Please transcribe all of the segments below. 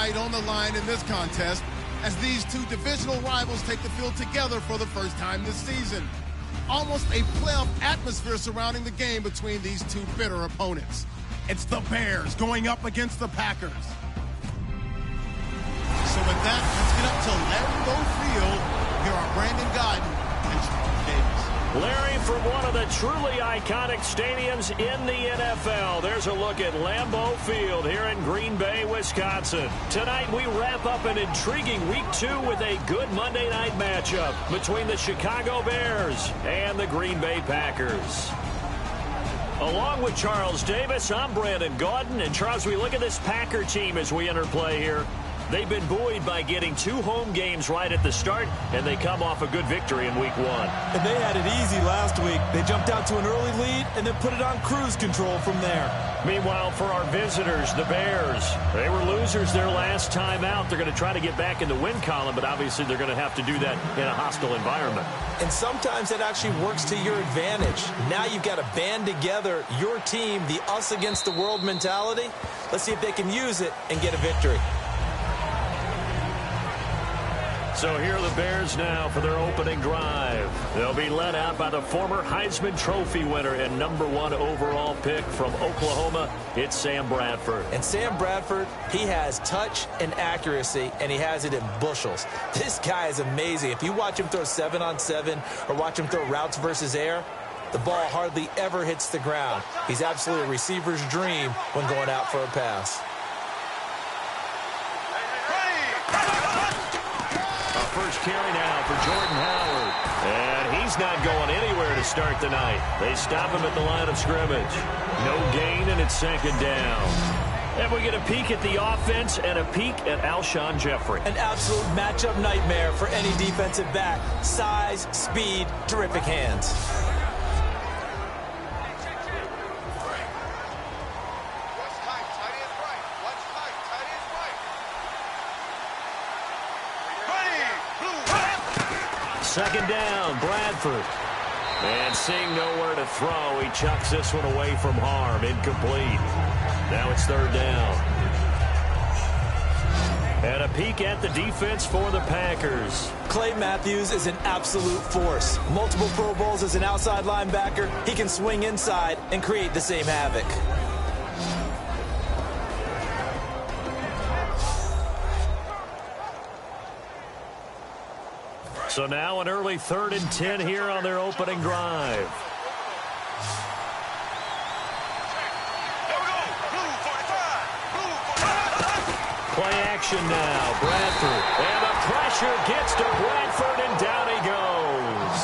fight on the line in this contest as these two divisional rivals take the field together for the first time this season. Almost a playoff atmosphere surrounding the game between these two bitter opponents. It's the Bears going up against the Packers. So with that, let's get up to Lambeau Field. Here are Brandon Gaudin and Charles Davis. Larry, from one of the truly iconic stadiums in the NFL, there's a look at Lambeau Field here in Green Bay, Wisconsin. Tonight we wrap up an intriguing Week 2 with a good Monday night matchup between the Chicago Bears and the Green Bay Packers. Along with Charles Davis, I'm Brandon Gaudin. And Charles, we look at this Packer team as we enter play here. They've been buoyed by getting 2 home games right at the start, and they come off a good victory in Week 1. And they had it easy last week. They jumped out to an early lead and then put it on cruise control from there. Meanwhile, for our visitors, the Bears, they were losers their last time out. They're going to try to get back in the win column, but obviously they're going to have to do that in a hostile environment. And sometimes that actually works to your advantage. Now you've got to band together your team, the us against the world mentality. Let's see if they can use it and get a victory. So here are the Bears now for their opening drive. They'll be led out by the former Heisman Trophy winner and #1 overall pick from Oklahoma. It's Sam Bradford. And Sam Bradford, he has touch and accuracy, and he has it in bushels. This guy is amazing. If you watch him throw 7-on-7 or watch him throw routes versus air, the ball hardly ever hits the ground. He's absolutely a receiver's dream when going out for a pass. First carry now for Jordan Howard. And he's not going anywhere to start the night. They stop him at the line of scrimmage. No gain, and it's 2nd down. And we get a peek at the offense and a peek at Alshon Jeffrey. An absolute matchup nightmare for any defensive back. Size, speed, terrific hands. Second down, Bradford. And seeing nowhere to throw, he chucks this one away from harm. Incomplete. Now it's 3rd down. And a peek at the defense for the Packers. Clay Matthews is an absolute force. Multiple Pro Bowls as an outside linebacker. He can swing inside and create the same havoc. So now an early 3rd and 10 here on their opening drive. Play action now. Bradford. And the pressure gets to Bradford, and down he goes.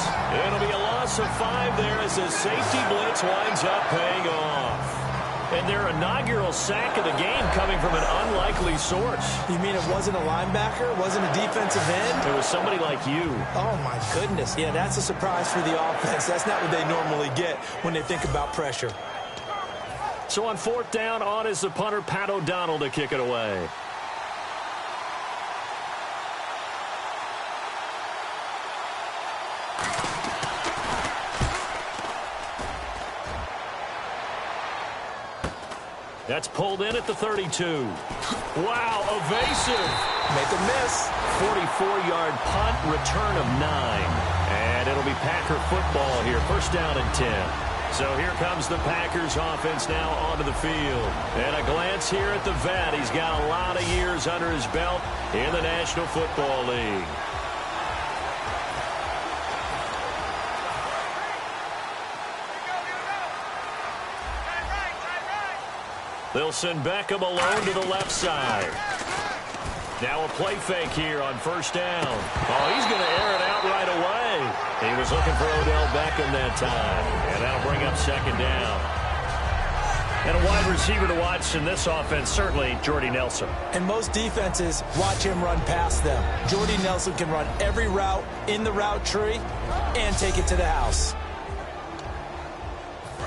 It'll be a loss of 5 there as the safety blitz winds up paying off. And their inaugural sack of the game coming from an unlikely source. You mean it wasn't a linebacker? It wasn't a defensive end? It was somebody like you. Oh, my goodness. Yeah, that's a surprise for the offense. That's not what they normally get when they think about pressure. So on 4th down, on is the punter, Pat O'Donnell, to kick it away. That's pulled in at the 32. Wow, evasive. Make a miss. 44-yard punt, return of 9. And it'll be Packer football here. 1st down and 10. So here comes the Packers offense now onto the field. And a glance here at the vet. He's got a lot of years under his belt in the National Football League. They'll send Beckham alone to the left side. Now a play fake here on 1st down. Oh, he's going to air it out right away. He was looking for Odell Beckham that time. And that'll bring up 2nd down. And a wide receiver to watch in this offense, certainly Jordy Nelson. And most defenses watch him run past them. Jordy Nelson can run every route in the route tree and take it to the house.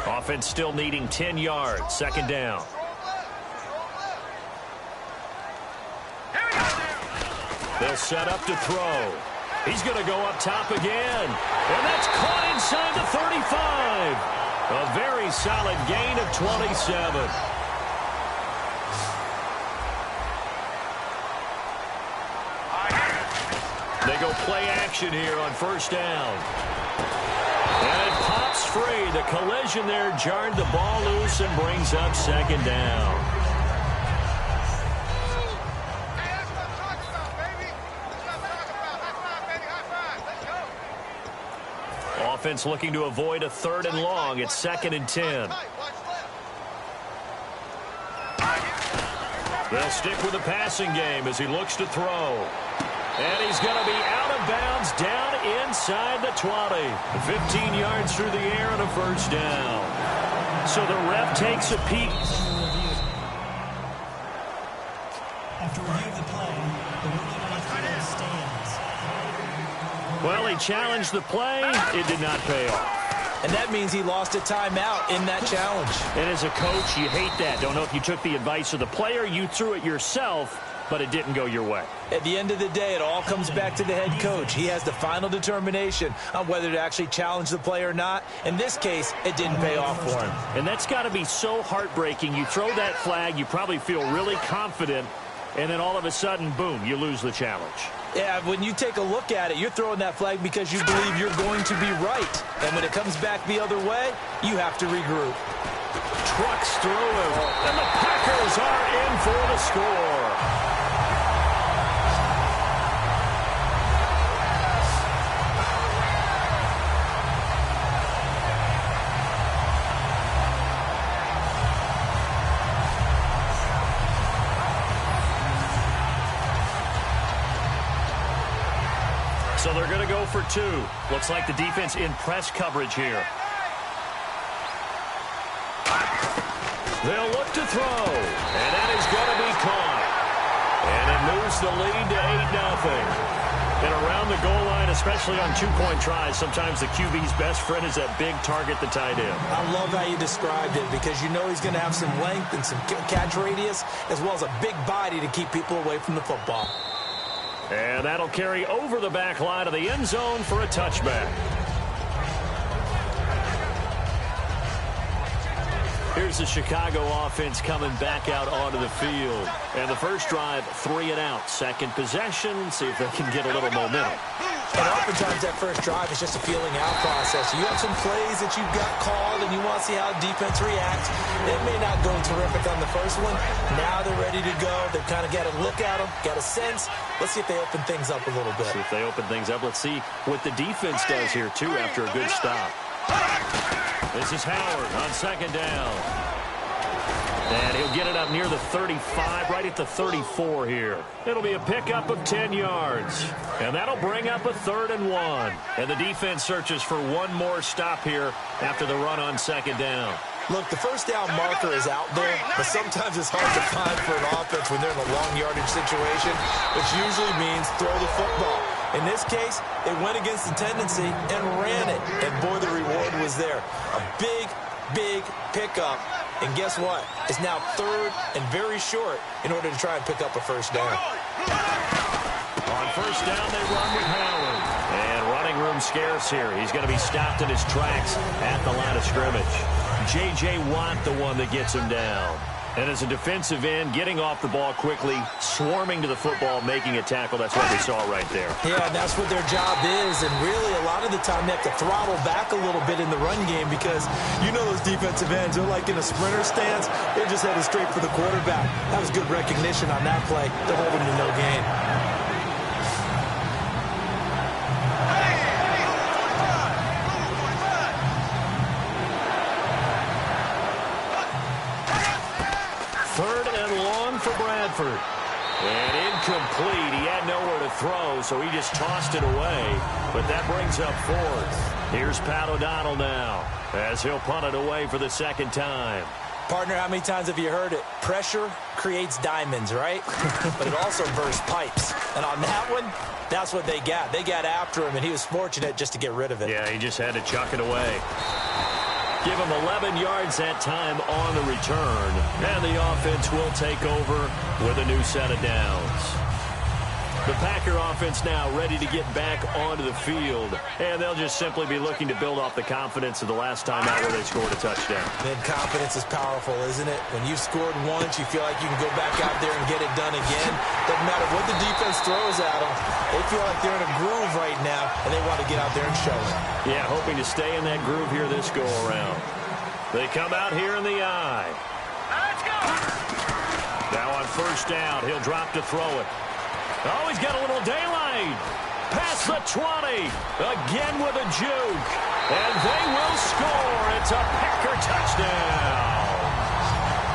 Offense still needing 10 yards. 2nd down. They'll set up to throw. He's going to go up top again. And that's caught inside the 35. A very solid gain of 27. to go play action here on first down. And it pops free. The collision there jarred the ball loose and brings up second down. Offense looking to avoid a 3rd and long. It's 2nd and 10. They'll stick with the passing game as he looks to throw. And he's going to be out of bounds down inside the 20. 15 yards through the air and a first down. So the ref takes a peek. After review of the play, the rookie on the field stands. Well, he challenged the play. It did not pay off. And that means he lost a timeout in that challenge. And as a coach, you hate that. Don't know if you took the advice of the player, you threw it yourself, but it didn't go your way. At the end of the day, it all comes back to the head coach. He has the final determination on whether to actually challenge the play or not. In this case, it didn't pay off for him. And that's got to be so heartbreaking. You throw that flag, you probably feel really confident, and then all of a sudden, boom, you lose the challenge. Yeah, when you take a look at it, you're throwing that flag because you believe you're going to be right. And when it comes back the other way, you have to regroup. Trucks through him, and the Packers are in for the score. So they're going to go for 2. Looks like the defense in press coverage here. They'll look to throw, and that is going to be caught. And it moves the lead to 8-0. And around the goal line, especially on 2-point tries, sometimes the QB's best friend is that big target, the tight end. I love how you described it because you know he's going to have some length and some catch radius as well as a big body to keep people away from the football. And that'll carry over the back line of the end zone for a touchback. Here's the Chicago offense coming back out onto the field. And the first drive, 3 and out. Second possession, see if they can get a little momentum. And oftentimes that first drive is just a feeling out process. You have some plays that you've got called and you want to see how defense reacts. It may not go terrific on the first one. Now they're ready to go. They've kind of got to look at them, got a sense. Let's see if they open things up a little bit. See if they open things up. Let's see what the defense does here, too, after a good stop. This is Howard on second down. And he'll get it up near the 35, right at the 34 here. It'll be a pickup of 10 yards. And that'll bring up a 3rd and 1. And the defense searches for one more stop here after the run on second down. Look, the first down marker is out there, but sometimes it's hard to find for an offense when they're in a long yardage situation, which usually means throw the football. In this case, they went against the tendency and ran it. And boy, the reward was there. A big, big pickup. And guess what? It's now 3rd and very short in order to try and pick up a first down. On first down, they run with Howard. And running room scarce here. He's going to be stopped in his tracks at the line of scrimmage. J.J. Watt, the one that gets him down. And as a defensive end, getting off the ball quickly, swarming to the football, making a tackle. That's what we saw right there. Yeah, that's what their job is. And really, a lot of the time, they have to throttle back a little bit in the run game because you know those defensive ends, they're like in a sprinter stance. They're just headed straight for the quarterback. That was good recognition on that play to hold him to no gain. And incomplete. He had nowhere to throw, so he just tossed it away. But that brings up 4th. Here's Pat O'Donnell now as he'll punt it away for the second time. Partner, how many times have you heard it? Pressure creates diamonds, right? But it also bursts pipes. And on that one, that's what they got. They got after him, and he was fortunate just to get rid of it. Yeah, he just had to chuck it away. Give him 11 yards that time on the return. And the offense will take over with a new set of downs. The Packer offense now ready to get back onto the field. And they'll just simply be looking to build off the confidence of the last time out where they scored a touchdown. Man, confidence is powerful, isn't it? When you've scored once, you feel like you can go back out there and get it done again. Doesn't matter what the defense defense throws at them, they feel like they're in a groove right now, and they want to get out there and show it. Yeah, hoping to stay in that groove here this go-around. They come out here in the eye. Let's go! Now on first down, he'll drop to throw it. Oh, he's got a little daylight. Past the 20. Again with a juke. And they will score. It's a Packer touchdown.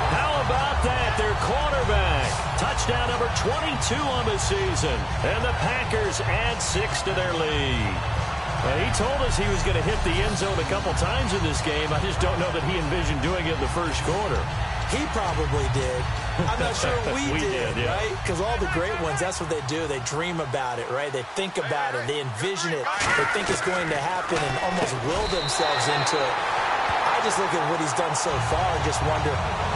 How about that? Their quarterback. Touchdown number 22 on the season. And the Packers add 6 to their lead. He told us he was going to hit the end zone a couple times in this game. I just don't know that he envisioned doing it in the first quarter. He probably did. I'm not sure we did, yeah. Right? Because all the great ones, that's what they do. They dream about it, right? They think about it. They envision it. They think it's going to happen and almost will themselves into it. I just look at what he's done so far and just wonder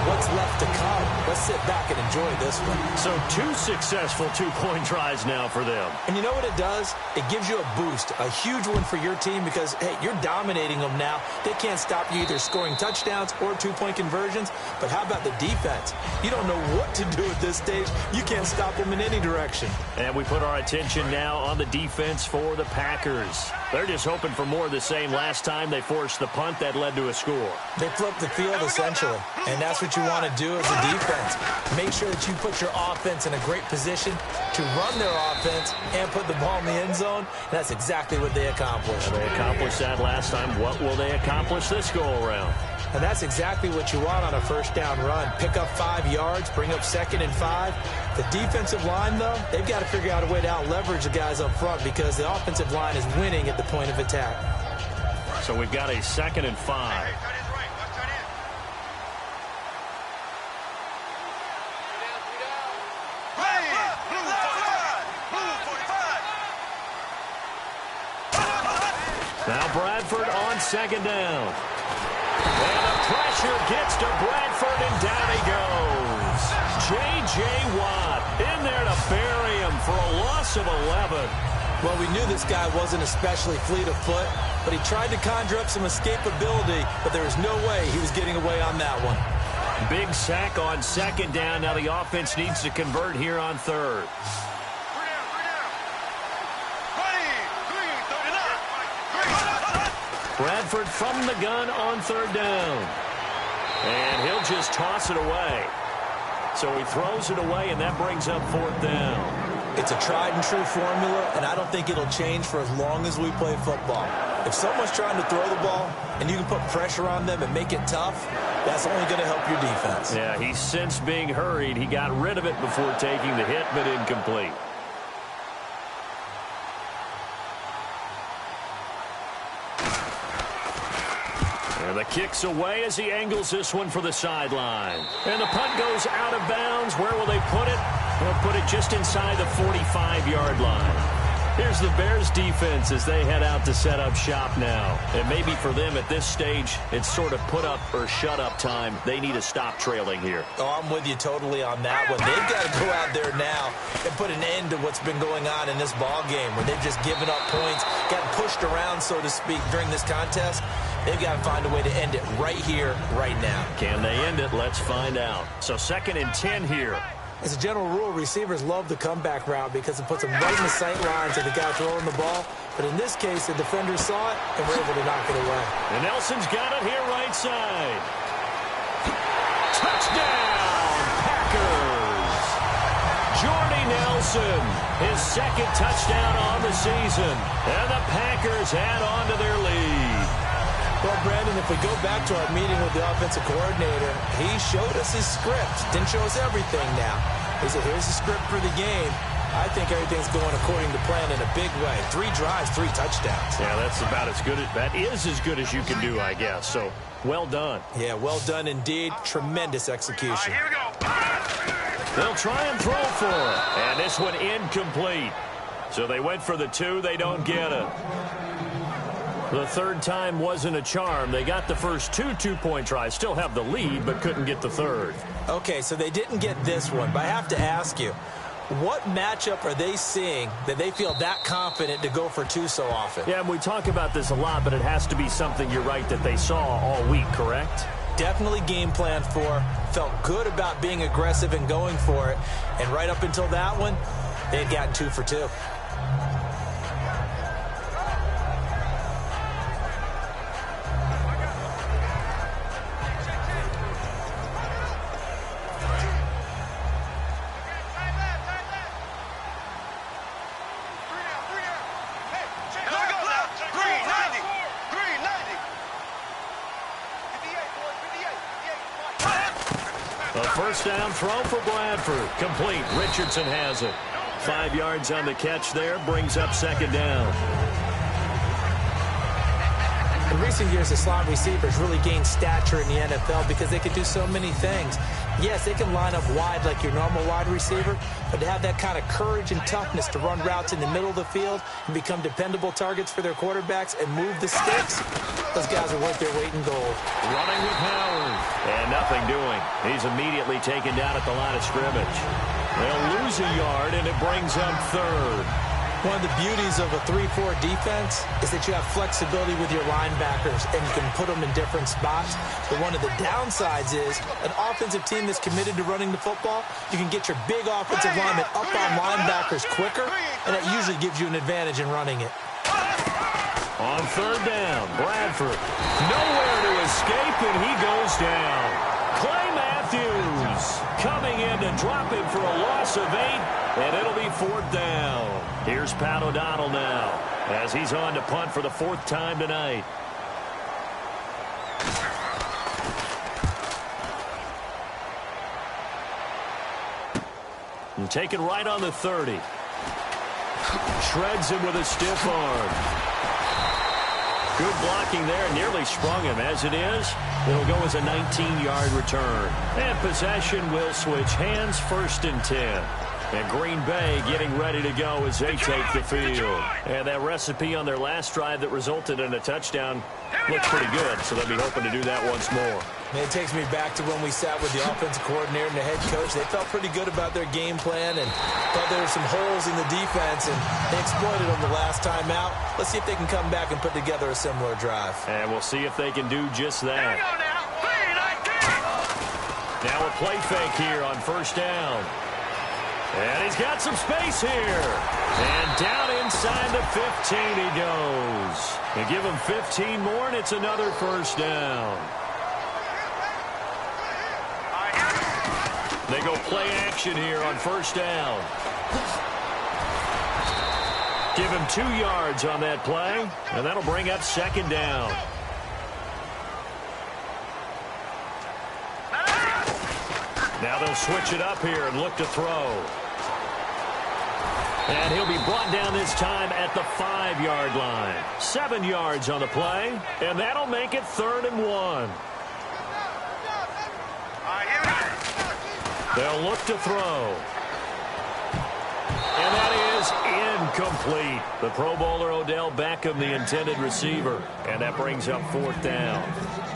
what's left to come. Let's sit back and enjoy this one. So 2 successful two-point tries now for them. And you know what it does? It gives you a boost, a huge one for your team because, hey, you're dominating them now. They can't stop you either scoring touchdowns or two-point conversions. But how about the defense? You don't know what to do at this stage. You can't stop them in any direction. And we put our attention now on the defense for the Packers. They're just hoping for more of the same. Last time they forced the punt that led to a score. They flipped the field, essentially, and that's what you want to do as a defense. Make sure that you put your offense in a great position to run their offense and put the ball in the end zone. And that's exactly what they accomplished. And they accomplished that last time. What will they accomplish this go-around? And that's exactly what you want on a first down run. Pick up 5 yards, bring up 2nd and 5. The defensive line, though, they've got to figure out a way to out-leverage the guys up front because the offensive line is winning at the point of attack. So we've got a 2nd and 5. Now Bradford on 2nd down. And the pressure gets to Bradford, and down he goes. J.J. Watt in there to bury him for a loss of 11. Well, we knew this guy wasn't especially fleet of foot, but he tried to conjure up some escapability, but there was no way he was getting away on that one. Big sack on 2nd down. Now the offense needs to convert here on 3rd. Bradford from the gun on 3rd down. And he'll just toss it away. So he throws it away, and that brings up 4th down. It's a tried-and-true formula, and I don't think it'll change for as long as we play football. If someone's trying to throw the ball and you can put pressure on them and make it tough, that's only going to help your defense. Yeah, he's since being hurried. He got rid of it before taking the hit, but incomplete. And the kick's away as he angles this one for the sideline. And the punt goes out of bounds. Where will they put it? They'll put it just inside the 45-yard line. Here's the Bears defense as they head out to set up shop now. And maybe for them at this stage, it's sort of put up or shut up time. They need to stop trailing here. Oh, I'm with you totally on that one. They've got to go out there now and put an end to what's been going on in this ball game where they've just given up points, gotten pushed around, so to speak, during this contest. They've got to find a way to end it right here, right now. Can they end it? Let's find out. So 2nd and 10 here. As a general rule, receivers love the comeback route because it puts them right in the sight lines of the guy throwing the ball. But in this case, the defenders saw it and were able to knock it away. And Nelson's got it here right side. Touchdown, Packers! Jordy Nelson, his 2nd touchdown on the season. And the Packers add on to their lead. Well, Brandon, if we go back to our meeting with the offensive coordinator, he showed us his script. Didn't show us everything now. He said, here's the script for the game. I think everything's going according to plan in a big way. 3 drives, 3 touchdowns. Yeah, that's about as good. That is as good as you can do, I guess. So, well done. Yeah, well done indeed. Tremendous execution. Here we go. They'll try and throw for it. And this one incomplete. So they went for the 2. They don't get it. The 3rd time wasn't a charm. They got the first 2 two-point tries. Still have the lead, but couldn't get the 3rd. Okay, so they didn't get this one. But I have to ask you, what matchup are they seeing that they feel that confident to go for 2 so often? Yeah, and we talk about this a lot, but it has to be something, you're right, that they saw all week, correct? Definitely game planned for. Felt good about being aggressive and going for it. And right up until that one, they had gotten 2 for 2. First down throw for Bradford. Complete. Richardson has it. 5 yards on the catch there. Brings up second down. In recent years, the slot receivers really gained stature in the NFL because they could do so many things. Yes, they can line up wide like your normal wide receiver, but to have that kind of courage and toughness to run routes in the middle of the field and become dependable targets for their quarterbacks and move the sticks, those guys are worth their weight in gold. Running with Howard. And nothing doing. He's immediately taken down at the line of scrimmage. They'll lose a yard, and it brings up third. One of the beauties of a 3-4 defense is that you have flexibility with your linebackers, and you can put them in different spots. But one of the downsides is an offensive team that's committed to running the football, you can get your big offensive linemen up on linebackers quicker, and that usually gives you an advantage in running it. On third down, Bradford. Nowhere to escape, and he goes down. Clay Matthews coming in to drop him for a loss of 8, and it'll be fourth down. Here's Pat O'Donnell now as he's on to punt for the 4th time tonight. And taken right on the 30. Shreds him with a stiff arm. Good blocking there. Nearly sprung him. As it is, it'll go as a 19-yard return. And possession will switch hands. 1st and 10. And Green Bay getting ready to go as they take the field. And that recipe on their last drive that resulted in a touchdown looks pretty good, so they'll be hoping to do that once more. Man, it takes me back to when we sat with the offensive coordinator and the head coach. They felt pretty good about their game plan and thought there were some holes in the defense, and they exploited them the last time out. Let's see if they can come back and put together a similar drive. And we'll see if they can do just that. Now a play fake here on 1st down. And he's got some space here. And down inside the 15 he goes. And give him 15 more, and it's another 1st down. They go play action here on 1st down. Give him 2 yards on that play, and that'll bring up 2nd down. Now they'll switch it up here and look to throw. And he'll be brought down this time at the 5-yard line. 7 yards on the play, and that'll make it 3rd and 1. They'll look to throw. And that is incomplete. The Pro Bowler Odell Beckham, the intended receiver. And that brings up 4th down.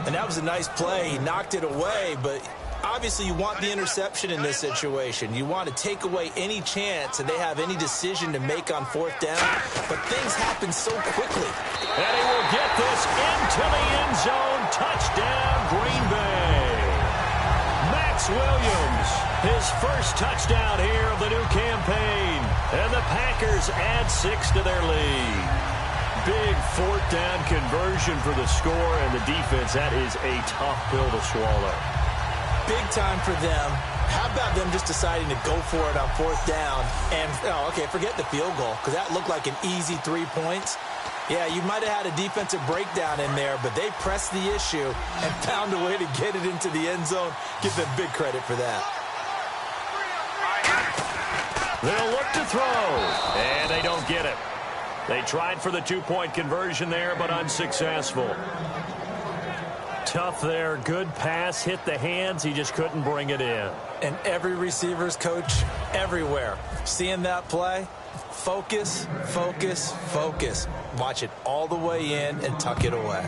And that was a nice play. He knocked it away, but obviously you want the interception in this situation. You want to take away any chance that they have any decision to make on 4th down. But things happen so quickly. And he will get this into the end zone. Touchdown, Green Bay. Max Williams, his first touchdown here of the new campaign. And the Packers add 6 to their lead. Big 4th down conversion for the score, and the defense, that is a tough pill to swallow. Big time for them. How about them just deciding to go for it on 4th down? And, okay, forget the field goal, because that looked like an easy 3 points. Yeah, you might have had a defensive breakdown in there, but they pressed the issue and found a way to get it into the end zone. Give them big credit for that. They'll look to throw, and they don't get it. They tried for the 2-point conversion there, but unsuccessful. Tough there. Good pass. Hit the hands. He just couldn't bring it in. And every receiver's coach everywhere. Seeing that play, focus, focus, focus. Watch it all the way in and tuck it away.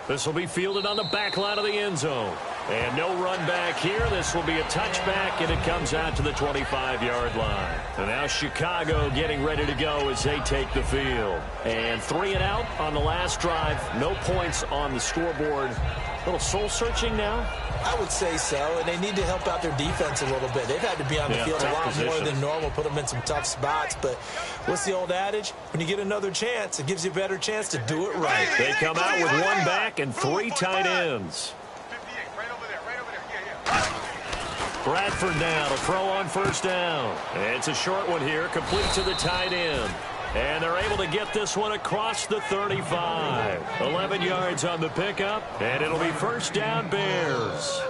This will be fielded on the back line of the end zone. And no run back here. This will be a touchback, and it comes out to the 25-yard line. And now Chicago getting ready to go as they take the field. And 3 and out on the last drive. No points on the scoreboard. A little soul-searching now. I would say so, and they need to help out their defense a little bit. They've had to be on the field a lot more than normal, put them in some tough spots. But what's the old adage? When you get another chance, it gives you a better chance to do it right. They come out with one back and 3 tight ends. Bradford now to throw on first down. It's a short one here, complete to the tight end. And they're able to get this one across the 35. 11 yards on the pickup, and it'll be first down Bears.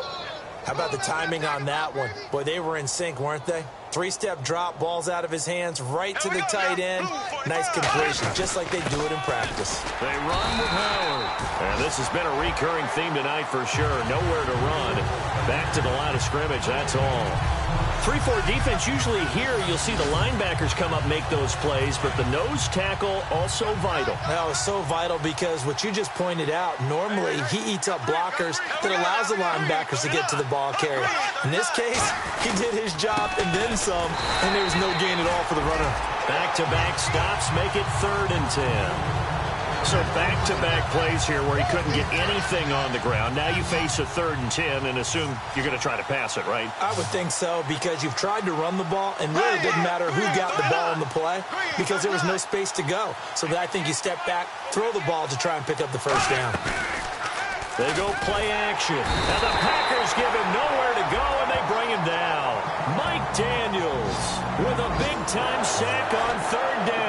How about the timing on that one? Boy, they were in sync, weren't they? 3-step drop, balls out of his hands, right to the tight end. Nice completion, just like they do it in practice. They run with Howard. And this has been a recurring theme tonight for sure. Nowhere to run. Back to the line of scrimmage, that's all. 3-4 defense, usually here you'll see the linebackers come up make those plays, but the nose tackle also vital. Well, it's so vital because what you just pointed out, normally he eats up blockers that allows the linebackers to get to the ball carrier. In this case, he did his job and then some, and there was no gain at all for the runner. Back-to-back stops make it 3rd and 10. So back-to-back plays here where he couldn't get anything on the ground. Now you face a 3rd and 10 and assume you're going to try to pass it, right? I would think so because you've tried to run the ball, and really it didn't matter who got the ball in the play because there was no space to go. So I think you step back, throw the ball to try and pick up the first down. They go play action. And the Packers give him nowhere to go, and they bring him down. Mike Daniels with a big-time sack on 3rd down.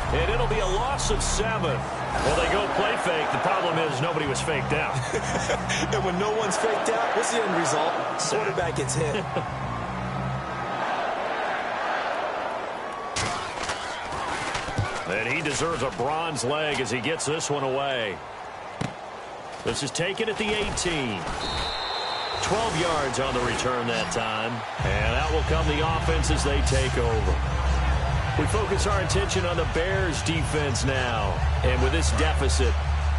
And it'll be a loss of 7. Well, they go play fake. The problem is nobody was faked out. And when no one's faked out, what's the end result? Quarterback gets hit. And he deserves a bronze leg as he gets this one away. This is taken at the 18. 12 yards on the return that time. And out will come the offense as they take over. We focus our attention on the Bears defense now. And with this deficit,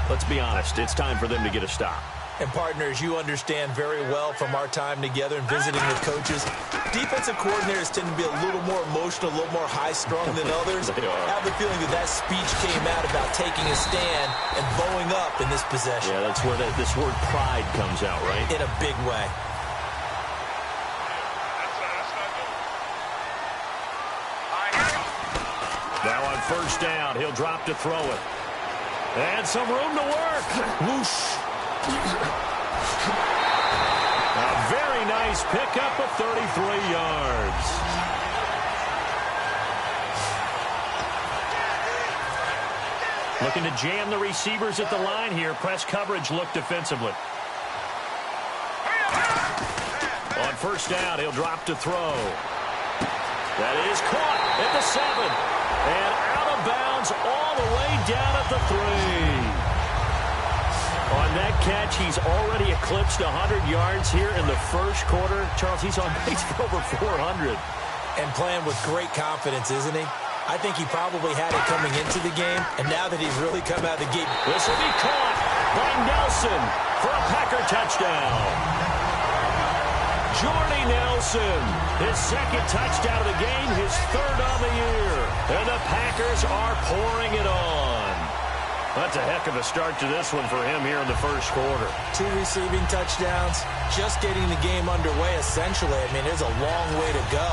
let's be honest, it's time for them to get a stop. And partners, you understand very well from our time together and visiting with coaches, defensive coordinators tend to be a little more emotional, a little more high-strung than others. I have the feeling that speech came out about taking a stand and bowing up in this possession. Yeah, that's where this word pride comes out, right? In a big way. Now on first down, he'll drop to throw it. And some room to work. Whoosh. A very nice pickup of 33 yards. Looking to jam the receivers at the line here. Press coverage look defensively. On first down, he'll drop to throw. That is caught at the 7. And out of bounds all the way down at the 3. On that catch, he's already eclipsed 100 yards here in the first quarter. Charles, he's on pace for over 400. And playing with great confidence, isn't he? I think he probably had it coming into the game, and now that he's really come out of the gate. This will be caught by Nelson for a Packer touchdown. Jordy Nelson, his 2nd touchdown of the game, his 3rd on the year. And the Packers are pouring it on. That's a heck of a start to this one for him here in the first quarter. 2 receiving touchdowns, just getting the game underway essentially. I mean, there's a long way to go.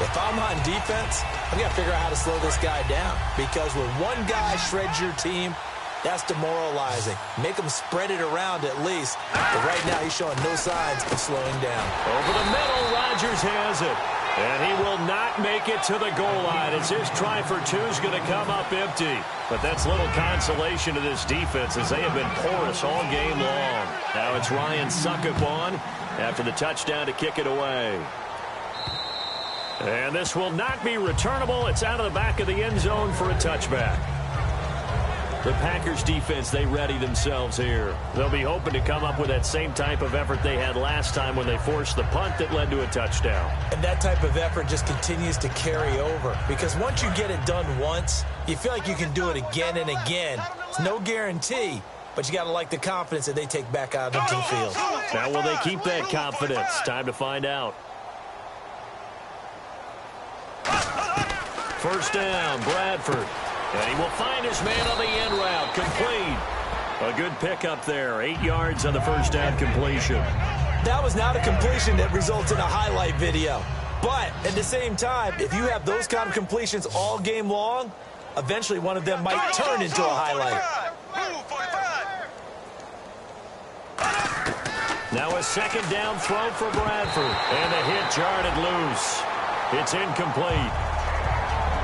If I'm on defense, I've got to figure out how to slow this guy down. Because when one guy shreds your team, that's demoralizing. Make him spread it around at least. But right now, he's showing no signs of slowing down. Over the middle, Rodgers has it. And he will not make it to the goal line as his try for 2 is going to come up empty. But that's little consolation to this defense as they have been porous all game long. Now it's Ryan Suckup on after the touchdown to kick it away. And this will not be returnable. It's out of the back of the end zone for a touchback. The Packers defense, they ready themselves here. They'll be hoping to come up with that same type of effort they had last time when they forced the punt that led to a touchdown. And that type of effort just continues to carry over. Because once you get it done once, you feel like you can do it again and again. It's no guarantee, but you got to like the confidence that they take back out into the field. Now will they keep that confidence? Time to find out. First down, Bradford. And he will find his man on the end route. Complete. A good pickup there. 8 yards on the first down completion. That was not a completion that results in a highlight video. But at the same time, if you have those kind of completions all game long, eventually one of them might turn into a highlight. Now a second down throw for Bradford. And the hit jarred it loose. It's incomplete.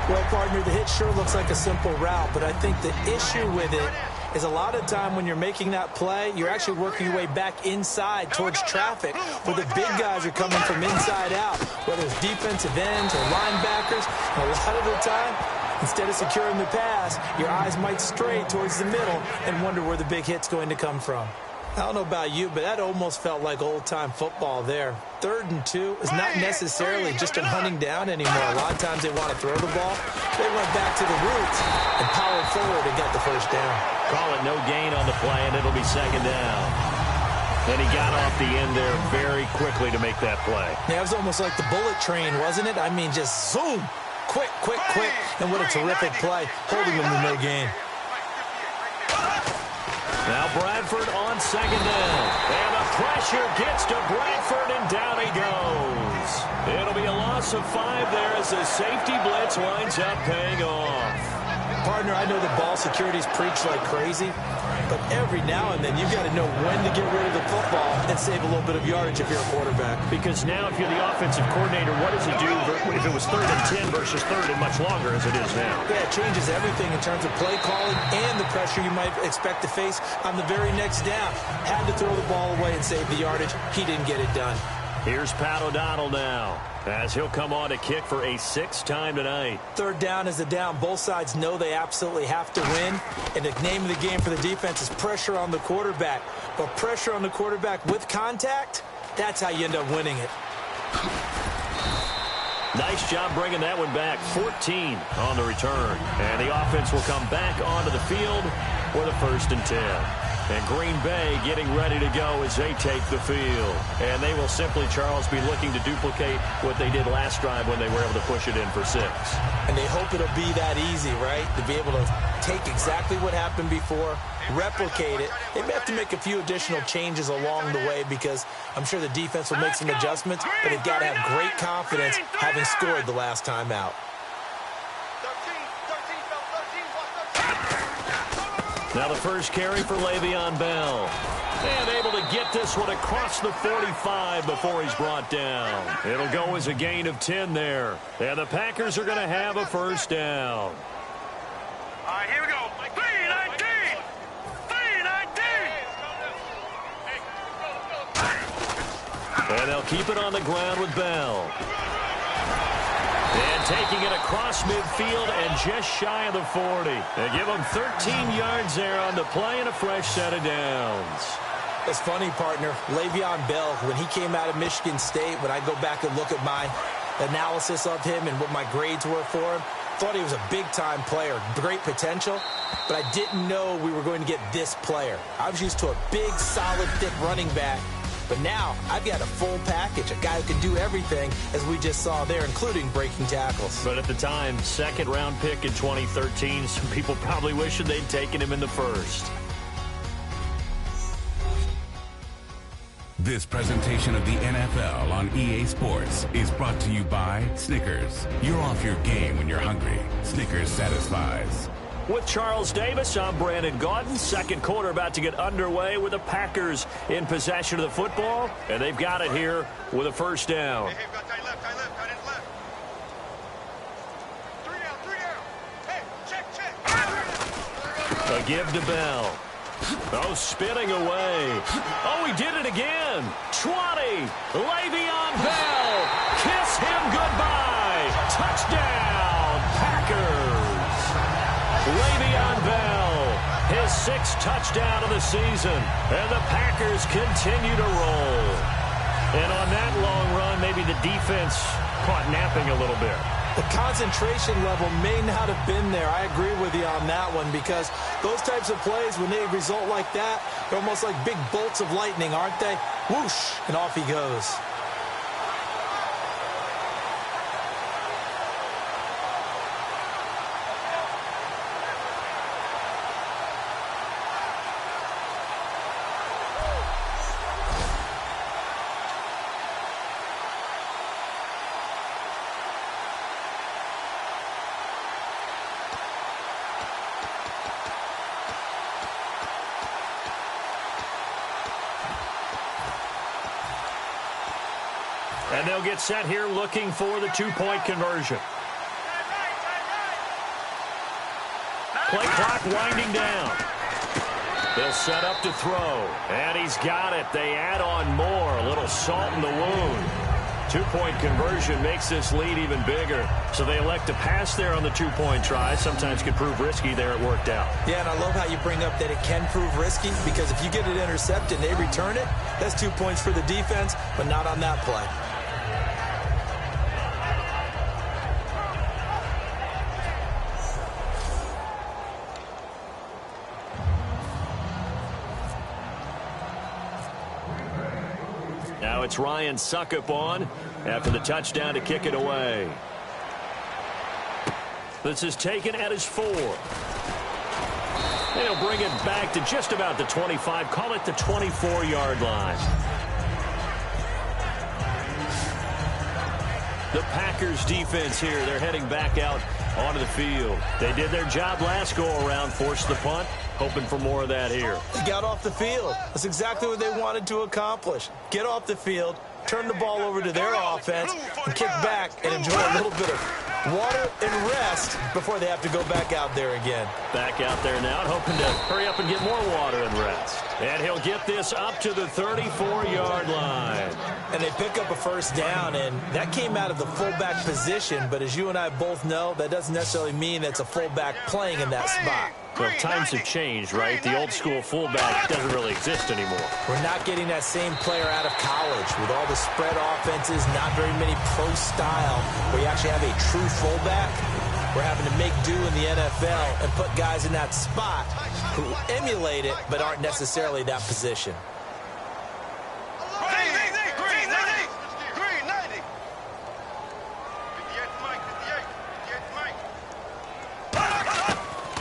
Well, partner, the hit sure looks like a simple route, but I think the issue with it is a lot of time when you're making that play, you're actually working your way back inside towards traffic where the big guys are coming from inside out, whether it's defensive ends or linebackers. And a lot of the time, instead of securing the pass, your eyes might stray towards the middle and wonder where the big hit's going to come from. I don't know about you, but that almost felt like old-time football there. 3rd and 2 is not necessarily just a hunting down anymore. A lot of times they want to throw the ball. They went back to the roots and powered forward and got the first down. Call it no gain on the play, and it'll be second down. And he got off the end there very quickly to make that play. Yeah, it was almost like the bullet train, wasn't it? I mean, just zoom. Quick, quick, quick. And what a terrific play, holding him to no gain. Now Bradford on second down. And the pressure gets to Bradford, and down he goes. It'll be a loss of 5 there as the safety blitz winds up paying off. Partner, I know the ball security's preached like crazy, but every now and then you've got to know when to get rid of the football and save a little bit of yardage if you're a quarterback. Because now if you're the offensive coordinator, what does he do if it was 3rd and 10 versus 3rd and much longer as it is now? Yeah, it changes everything in terms of play calling and the pressure you might expect to face on the very next down. Had to throw the ball away and save the yardage. He didn't get it done. Here's Pat O'Donnell now, as he'll come on to kick for a 6th time tonight. 3rd down is the down. Both sides know they absolutely have to win. And the name of the game for the defense is pressure on the quarterback. But pressure on the quarterback with contact, that's how you end up winning it. Nice job bringing that one back. 14 on the return. And the offense will come back onto the field with a 1st and 10. And Green Bay getting ready to go as they take the field. And they will simply, Charles, be looking to duplicate what they did last drive when they were able to push it in for 6. And they hope it'll be that easy, right? To be able to take exactly what happened before, replicate it. They may have to make a few additional changes along the way because I'm sure the defense will make some adjustments, but they've got to have great confidence having scored the last time out. Now the first carry for Le'Veon Bell. And able to get this one across the 45 before he's brought down. It'll go as a gain of 10 there. And the Packers are going to have a 1st down. All right, here we go. 3-19! 3-19! And they'll keep it on the ground with Bell. And taking it across midfield and just shy of the 40. They give him 13 yards there on the play and a fresh set of downs. It's funny, partner. Le'Veon Bell, when he came out of Michigan State, when I go back and look at my analysis of him and what my grades were for him, thought he was a big-time player, great potential, but I didn't know we were going to get this player. I was used to a big, solid, thick running back. But now I've got a full package, a guy who can do everything, as we just saw there, including breaking tackles. But at the time, 2nd-round pick in 2013, some people probably wishing they'd taken him in the 1st. This presentation of the NFL on EA Sports is brought to you by Snickers. You're off your game when you're hungry. Snickers satisfies. With Charles Davis, I'm Brandon Gaudin. 2nd quarter about to get underway with the Packers in possession of the football. And they've got it here with a 1st down. Hey, got tight left, tight left. 3 out. Hey, check. A give to Bell. Oh, spinning away. Oh, he did it again. 20. Le'Veon Bell. Kiss him goodbye. Touchdown, Packers. Le'Veon Bell, his 6th touchdown of the season, and the Packers continue to roll. And on that long run, maybe the defense caught napping a little bit. The concentration level may not have been there. I agree with you on that one because those types of plays, when they result like that, they're almost like big bolts of lightning, aren't they? Whoosh, and off he goes. And they'll get set here looking for the two-point conversion. Play clock winding down. They'll set up to throw. And he's got it. They add on more. A little salt in the wound. Two-point conversion makes this lead even bigger. So they elect to pass there on the two-point try. Sometimes could prove risky. There it worked out. Yeah, and I love how you bring up that it can prove risky, because if you get it intercepted and they return it, that's 2 points for the defense, but not on that play. Now it's Ryan Suckup on after the touchdown to kick it away. This is taken at his 4. And he'll bring it back to just about the 25. Call it the 24-yard line. The Packers defense here. They're heading back out onto the field. They did their job last go-around, forced the punt. Hoping for more of that here. They got off the field. That's exactly what they wanted to accomplish. Get off the field, turn the ball over to their offense, and kick back and enjoy a little bit of water and rest before they have to go back out there again. Back out there now, hoping to hurry up and get more water and rest. And he'll get this up to the 34-yard line. And they pick up a first down, and that came out of the fullback position. But as you and I both know, that doesn't necessarily mean it's a fullback playing in that spot. Well, times have changed, right? The old school fullback doesn't really exist anymore. We're not getting that same player out of college with all the spread offenses, not very many pro style, where you actually have a true fullback. We're having to make do in the NFL and put guys in that spot who emulate it but aren't necessarily that position.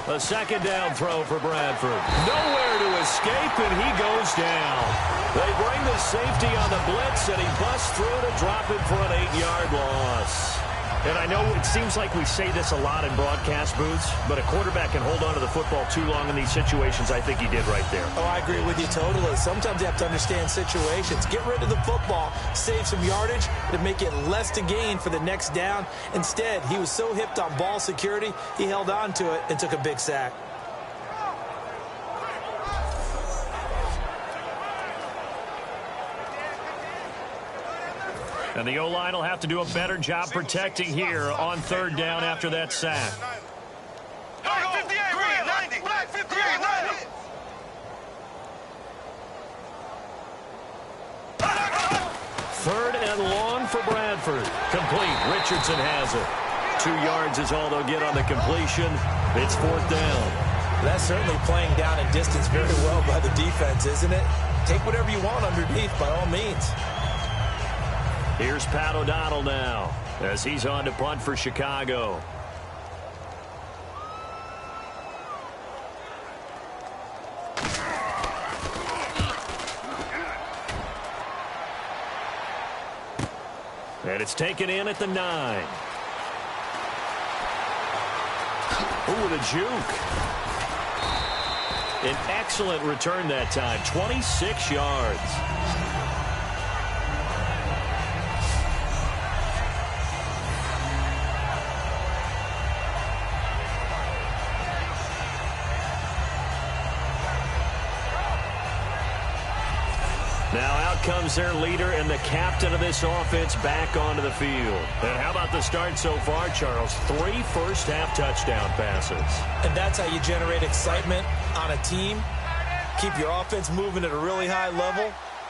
A second down throw for Bradford. Nowhere to escape, and he goes down. They bring the safety on the blitz, and he busts through to drop it for an 8-yard loss. And I know it seems like we say this a lot in broadcast booths, but a quarterback can hold on to the football too long in these situations. I think he did right there. Oh, I agree with you totally. Sometimes you have to understand situations. Get rid of the football, save some yardage to make it less to gain for the next down. Instead, he was so hipped on ball security, he held on to it and took a big sack. And the O-line will have to do a better job protecting here on third down after that sack. Third and long for Bradford. Complete. Richardson has it. 2 yards is all they'll get on the completion. It's fourth down. That's certainly playing down and distance very well by the defense, isn't it? Take whatever you want underneath by all means. Here's Pat O'Donnell now as he's on to punt for Chicago. And it's taken in at the 9. Ooh, the juke. An excellent return that time, 26 yards. Now out comes their leader and the captain of this offense back onto the field. And how about the start so far, Charles? 3 first-half touchdown passes. And that's how you generate excitement on a team. Keep your offense moving at a really high level.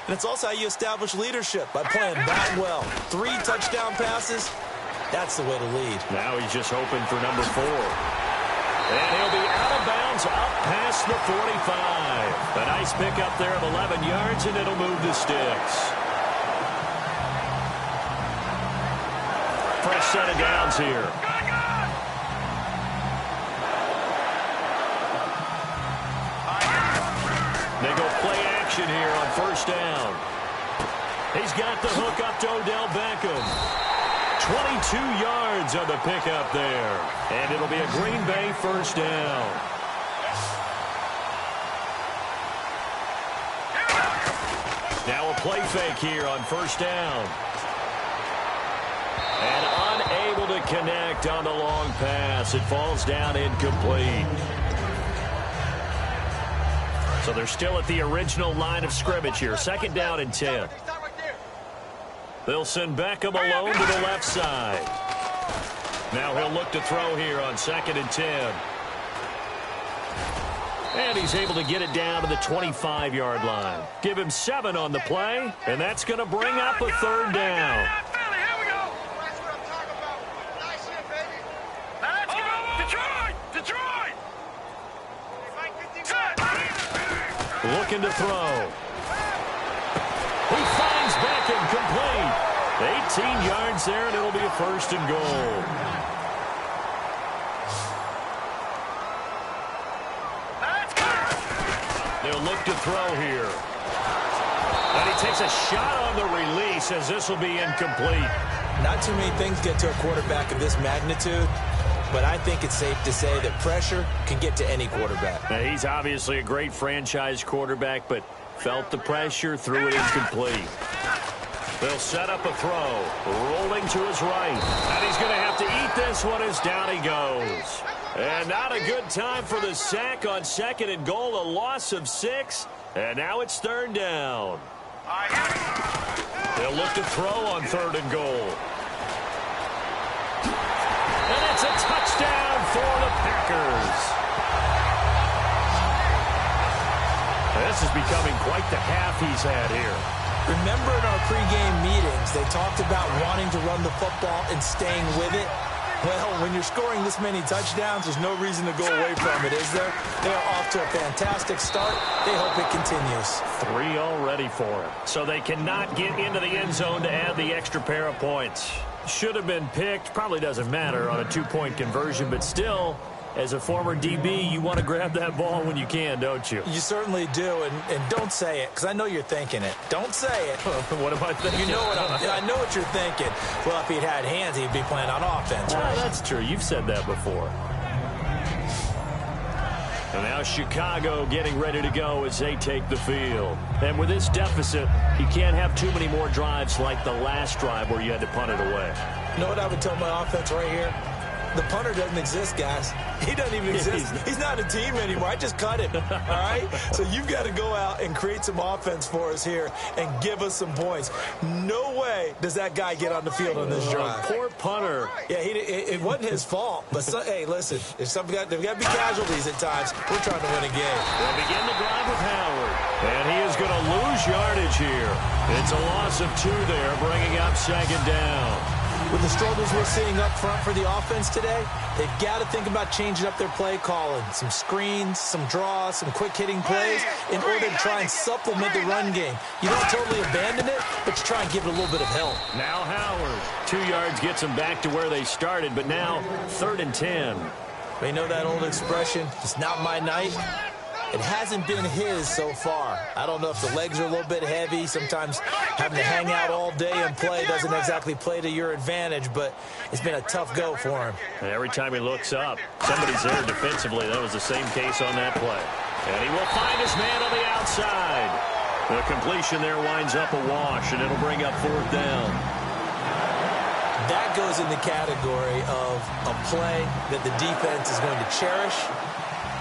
And it's also how you establish leadership by playing that well. 3 touchdown passes, that's the way to lead. Now he's just hoping for number 4. And he'll be out of bounds up past the 45. A nice pickup there of 11 yards, and it'll move the sticks. Fresh set of downs here. They go play action here on first down. He's got the hook up to Odell Beckham. 22 yards on the pickup there. And it'll be a Green Bay first down. Now a play fake here on first down. connect on the long pass. It falls down incomplete. So they're still at the original line of scrimmage here. 2nd down and 10. They'll send Beckham alone to the left side. Now he'll look to throw here on 2nd and 10. And he's able to get it down to the 25-yard line. Give him 7 on the play, and that's going to bring up a 3rd down. Looking to throw. He finds Beckham complete. 18 yards there, and it'll be a 1st and goal. They'll look to throw here. And he takes a shot on the release as this will be incomplete. Not too many things get to a quarterback of this magnitude, but I think it's safe to say that pressure can get to any quarterback. Now, he's obviously a great franchise quarterback, but felt the pressure, threw it incomplete. They'll set up a throw, rolling to his right. And he's going to have to eat this one as down he goes. And not a good time for the sack on 2nd and goal, a loss of 6. And now it's 3rd down. They'll look to throw on 3rd and goal. And it's a touchdown for the Packers. This is becoming quite the half he's had here. Remember in our pregame meetings, they talked about wanting to run the football and staying with it. Well, when you're scoring this many touchdowns, there's no reason to go away from it, is there? They are off to a fantastic start. They hope it continues. 3 already for him. So they cannot get into the end zone to add the extra pair of points. Should have been picked. Probably doesn't matter on a 2-point conversion, but still, as a former DB, you want to grab that ball when you can, don't you? You certainly do, and don't say it, because I know you're thinking it. Don't say it. What am I thinking? You know what I know what you're thinking. Well, if he'd had hands, he'd be playing on offense, right? That's true. You've said that before. And now Chicago getting ready to go as they take the field. And with this deficit, you can't have too many more drives like the last drive where you had to punt it away. You know what I would tell my offense right here? The punter doesn't exist, guys. He doesn't even exist. He's not a team anymore. I just cut him, all right? So you've got to go out and create some offense for us here and give us some points. No way does that guy get on the field on this drive. Poor punter. Yeah, it wasn't his fault. But, hey, listen, there's got to be casualties at times. We're trying to win a game. They'll begin the drive with Howard. And he is going to lose yardage here. It's a loss of 2 there, bringing up 2nd down. With the struggles we're seeing up front for the offense today, they've got to think about changing up their play calling. Some screens, some draws, some quick-hitting plays in order to try and supplement the run game. You don't totally abandon it, but you try and give it a little bit of help. Now Howard. 2 yards gets them back to where they started, but now 3rd and 10. They know that old expression, it's not my night. It hasn't been his so far. I don't know if the legs are a little bit heavy. Sometimes having to hang out all day and play doesn't exactly play to your advantage, but it's been a tough go for him. And every time he looks up, somebody's there defensively. That was the same case on that play. And he will find his man on the outside. The completion there winds up a wash, and it'll bring up 4th down. That goes in the category of a play that the defense is going to cherish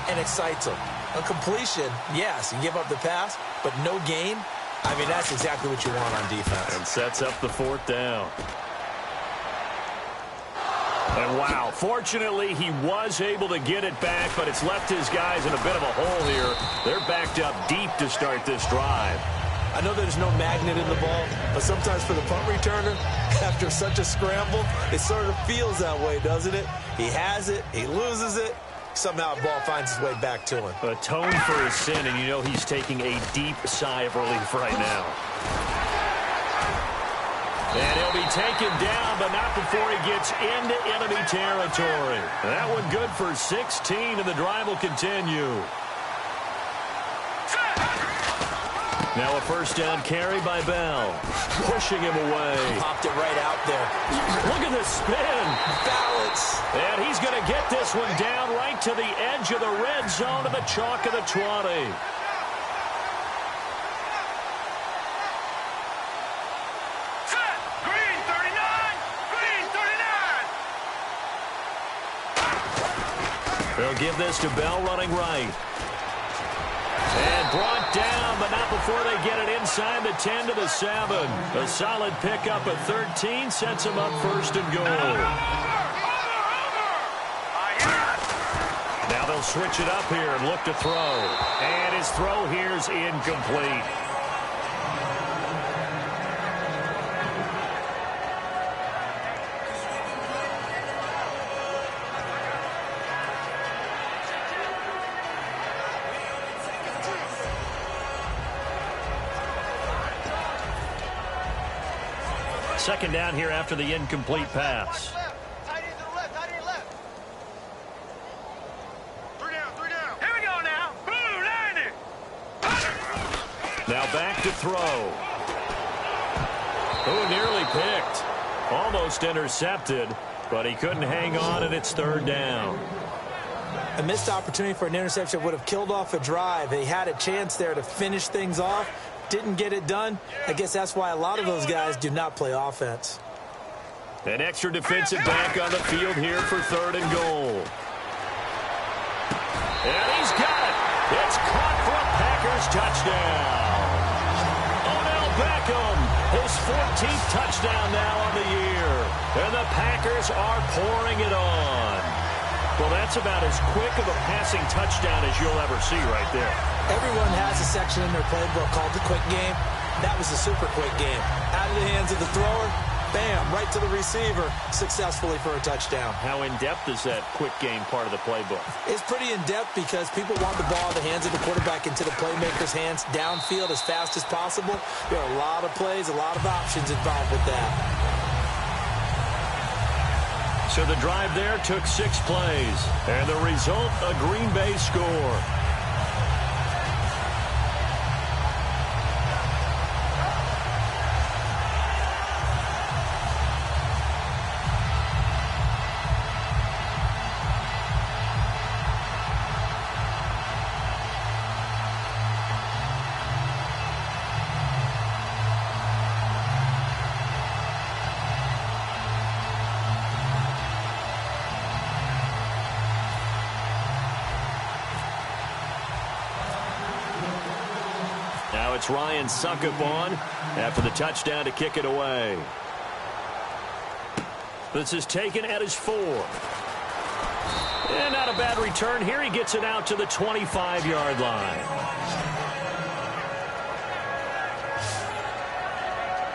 and excites them. A completion, yes, you give up the pass, but no gain. I mean, that's exactly what you want on defense. And sets up the 4th down. And wow, fortunately, he was able to get it back, but it's left his guys in a bit of a hole here. They're backed up deep to start this drive. I know there's no magnet in the ball, but sometimes for the punt returner, after such a scramble, it sort of feels that way, doesn't it? He has it, he loses it. Somehow the ball finds its way back to him. Atone for his sin, and you know he's taking a deep sigh of relief right now. And he'll be taken down, but not before he gets into enemy territory. That one good for 16, and the drive will continue. Now a 1st down carry by Bell. Pushing him away. Popped it right out there. Look at the spin. Balance. And he's going to get this one down right to the edge of the red zone to the chalk of the 20. Green 39! Green 39! They'll give this to Bell running right. And brought down, but not before they get it inside the 10 to the 7. A solid pickup at 13 sets them up first and goal. Now they'll switch it up here and look to throw. And his throw here's incomplete. Second down here after the incomplete pass. Tight end to the left, tight end left. Three down. Here we go now. Blue 90. Now back to throw. Oh, nearly picked. Almost intercepted, but he couldn't hang on, and it's third down. A missed opportunity for an interception would have killed off a drive. They had a chance there to finish things off. Didn't get it done. I guess that's why a lot of those guys do not play offense. An extra defensive back on the field here for third and goal. And he's got it. It's caught for a Packers touchdown. Odell Beckham, his 14th touchdown now on the year. And the Packers are pouring it on. Well, that's about as quick of a passing touchdown as you'll ever see right there. Everyone has a section in their playbook called the quick game. That was a super quick game. Out of the hands of the thrower, bam, right to the receiver, successfully for a touchdown. How in-depth is that quick game part of the playbook? It's pretty in-depth because people want the ball in the hands of the quarterback into the playmaker's hands downfield as fast as possible. There are a lot of plays, a lot of options involved with that. So the drive there took 6 plays, and the result, a Green Bay score. Now it's Ryan Suckup on after the touchdown to kick it away. This is taken at his 4. And not a bad return here. He gets it out to the 25-yard line.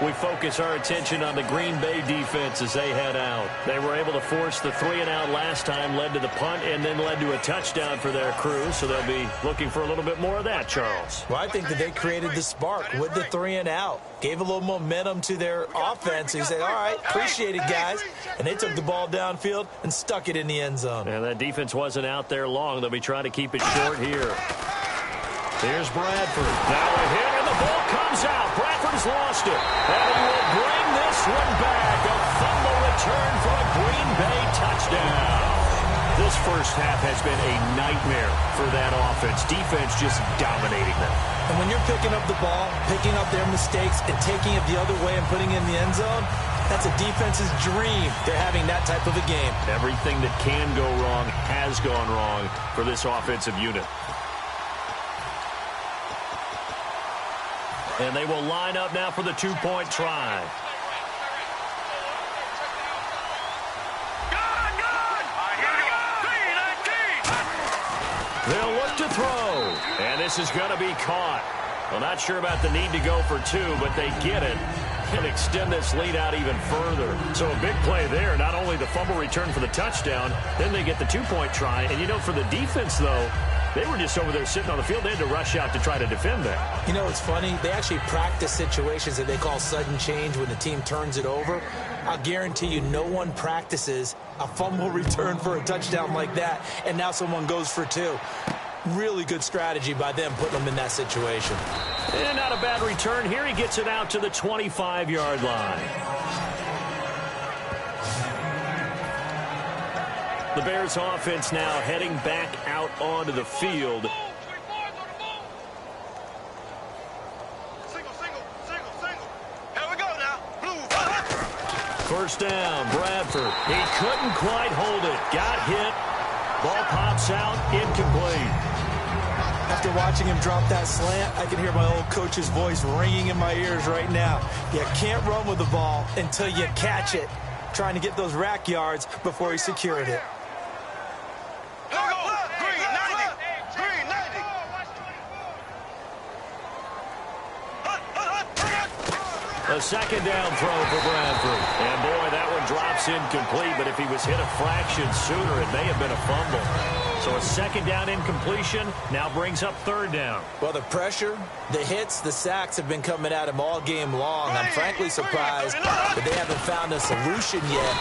We focus our attention on the Green Bay defense as they head out. They were able to force the 3-and-out last time, led to the punt, and then led to a touchdown for their crew. So they'll be looking for a little bit more of that, Charles. Well, I think that they created the spark with the 3-and-out. Gave a little momentum to their offense. He said, all right, appreciate it, guys. And they took the ball downfield and stuck it in the end zone. And that defense wasn't out there long. They'll be trying to keep it short here. Here's Bradford. Now a hit, and the ball comes out. Bradford's lost it. And he will bring this one back. A fumble return for a Green Bay touchdown. This first half has been a nightmare for that offense. Defense just dominating them. And when you're picking up the ball, picking up their mistakes, and taking it the other way and putting it in the end zone, that's a defense's dream. They're having that type of a game. Everything that can go wrong has gone wrong for this offensive unit. And they will line up now for the two-point try. They'll look to throw. And this is going to be caught. Well, not sure about the need to go for 2, but they get it and extend this lead out even further. So a big play there. Not only the fumble return for the touchdown, then they get the two-point try. And, you know, for the defense, though, they were just over there sitting on the field. They had to rush out to try to defend that. You know, it's funny. They actually practice situations that they call sudden change when the team turns it over. I'll guarantee you no one practices a fumble return for a touchdown like that, and now someone goes for 2. Really good strategy by them putting them in that situation. And not a bad return here. He gets it out to the 25-yard line. The Bears offense now heading back out onto the field. First down, Bradford. He couldn't quite hold it. Got hit. Ball pops out, incomplete. After watching him drop that slant, I can hear my old coach's voice ringing in my ears right now. You can't run with the ball until you catch it. Trying to get those rack yards before he secured it. A second down throw for Bradford. And boy, that one drops incomplete, but if he was hit a fraction sooner, it may have been a fumble. So a second down incompletion now brings up third down. Well, the pressure, the hits, the sacks have been coming at him all game long. I'm frankly surprised that they haven't found a solution yet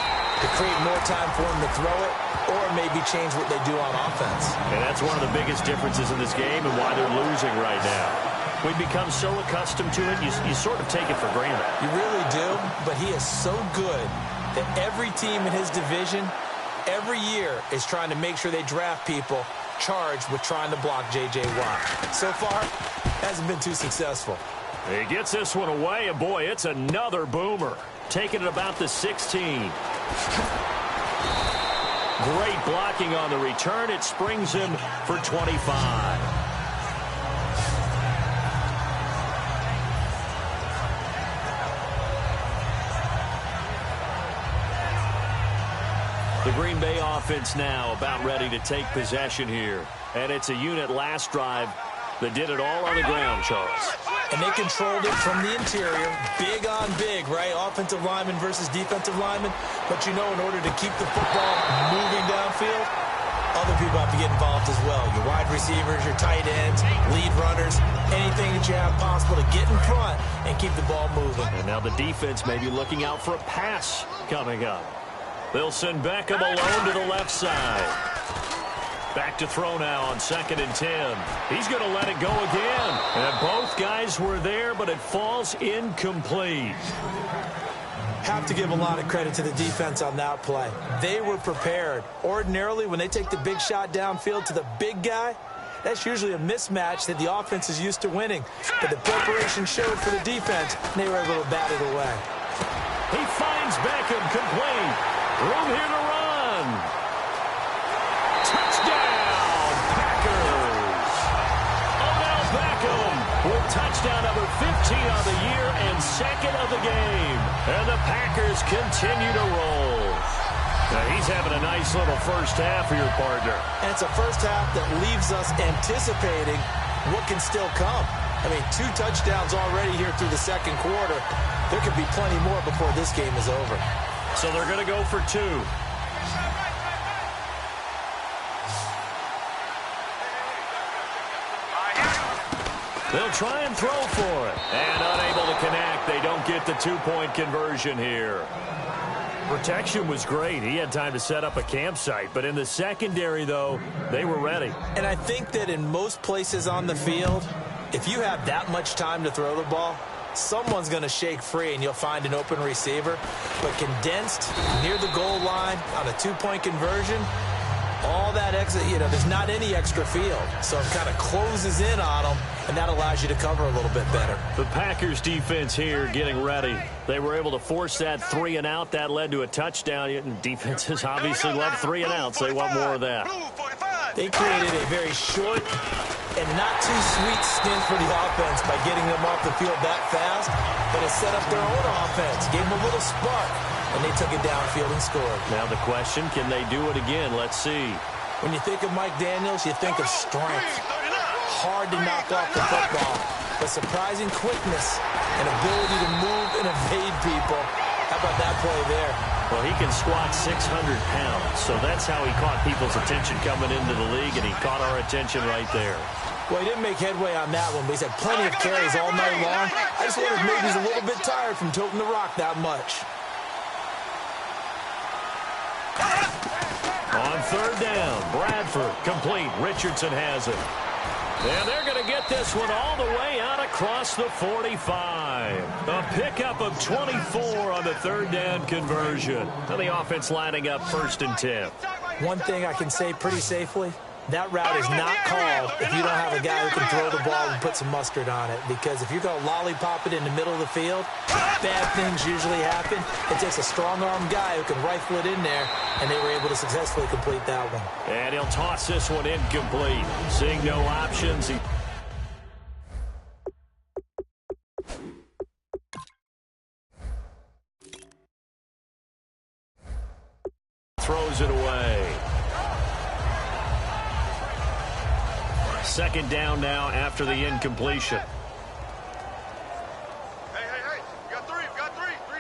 to create more time for him to throw it or maybe change what they do on offense. And that's one of the biggest differences in this game and why they're losing right now. We've become so accustomed to it, you sort of take it for granted. You really do, but he is so good that every team in his division, every year, is trying to make sure they draft people charged with trying to block J.J. Watt. So far, hasn't been too successful. He gets this one away, and boy, it's another boomer. Taking it about the 16. Great blocking on the return. It springs him for 25. The Green Bay offense now about ready to take possession here. And it's a unit last drive that did it all on the ground, Charles. And they controlled it from the interior. Big on big, right? Offensive lineman versus defensive lineman. But you know, in order to keep the football moving downfield, other people have to get involved as well. Your wide receivers, your tight ends, lead runners, anything that you have possible to get in front and keep the ball moving. And now the defense may be looking out for a pass coming up. They'll send Beckham alone to the left side. Back to throw now on 2nd and 10. He's going to let it go again. And both guys were there, but it falls incomplete. Have to give a lot of credit to the defense on that play. They were prepared. Ordinarily, when they take the big shot downfield to the big guy, that's usually a mismatch that the offense is used to winning. But the preparation showed for the defense, and they were able to bat it away. He finds Beckham complete. Room here to run. Touchdown, Packers. Odell Beckham with touchdown number 15 on the year and 2nd of the game. And the Packers continue to roll. Now he's having a nice little first half for your partner. And it's a first half that leaves us anticipating what can still come. I mean, 2 touchdowns already here through the second quarter. There could be plenty more before this game is over. So they're going to go for 2. They'll try and throw for it. And unable to connect. They don't get the 2-point conversion here. Protection was great. He had time to set up a campsite. But in the secondary, though, they were ready. And I think that in most places on the field, if you have that much time to throw the ball, someone's going to shake free and you'll find an open receiver. But condensed near the goal line on a 2-point conversion, all that extra, there's not any extra field. So it kind of closes in on them, and that allows you to cover a little bit better. The Packers defense here getting ready. They were able to force that 3 and out. That led to a touchdown. And defenses obviously love 3 and outs. They want more of that. They created a very short and not too sweet stint for the offense by getting them off the field that fast, but it set up their own offense, gave them a little spark, and they took it downfield and scored. Now the question, can they do it again? Let's see. When you think of Mike Daniels, you think of strength. Hard to knock off the football, but surprising quickness and ability to move and evade people. How about that play there? Well, he can squat 600 pounds, so that's how he caught people's attention coming into the league, and he caught our attention right there. Well, he didn't make headway on that one, but he's had plenty of carries all night long. I just wonder if maybe he's a little bit tired from toting the rock that much. On 3rd down, Bradford complete. Richardson has it. And they're going to get this one all the way out across the 45. A pickup of 24 on the 3rd down conversion. And the offense lining up 1st and 10. One thing I can say pretty safely, that route is not called if you don't have a guy who can throw the ball and put some mustard on it. Because if you're going to lollipop it in the middle of the field, bad things usually happen. It takes a strong-arm guy who can rifle it in there, and they were able to successfully complete that one. And he'll toss this one incomplete. Seeing no options, he throws it away. Second down now after the incompletion. Hey, you got three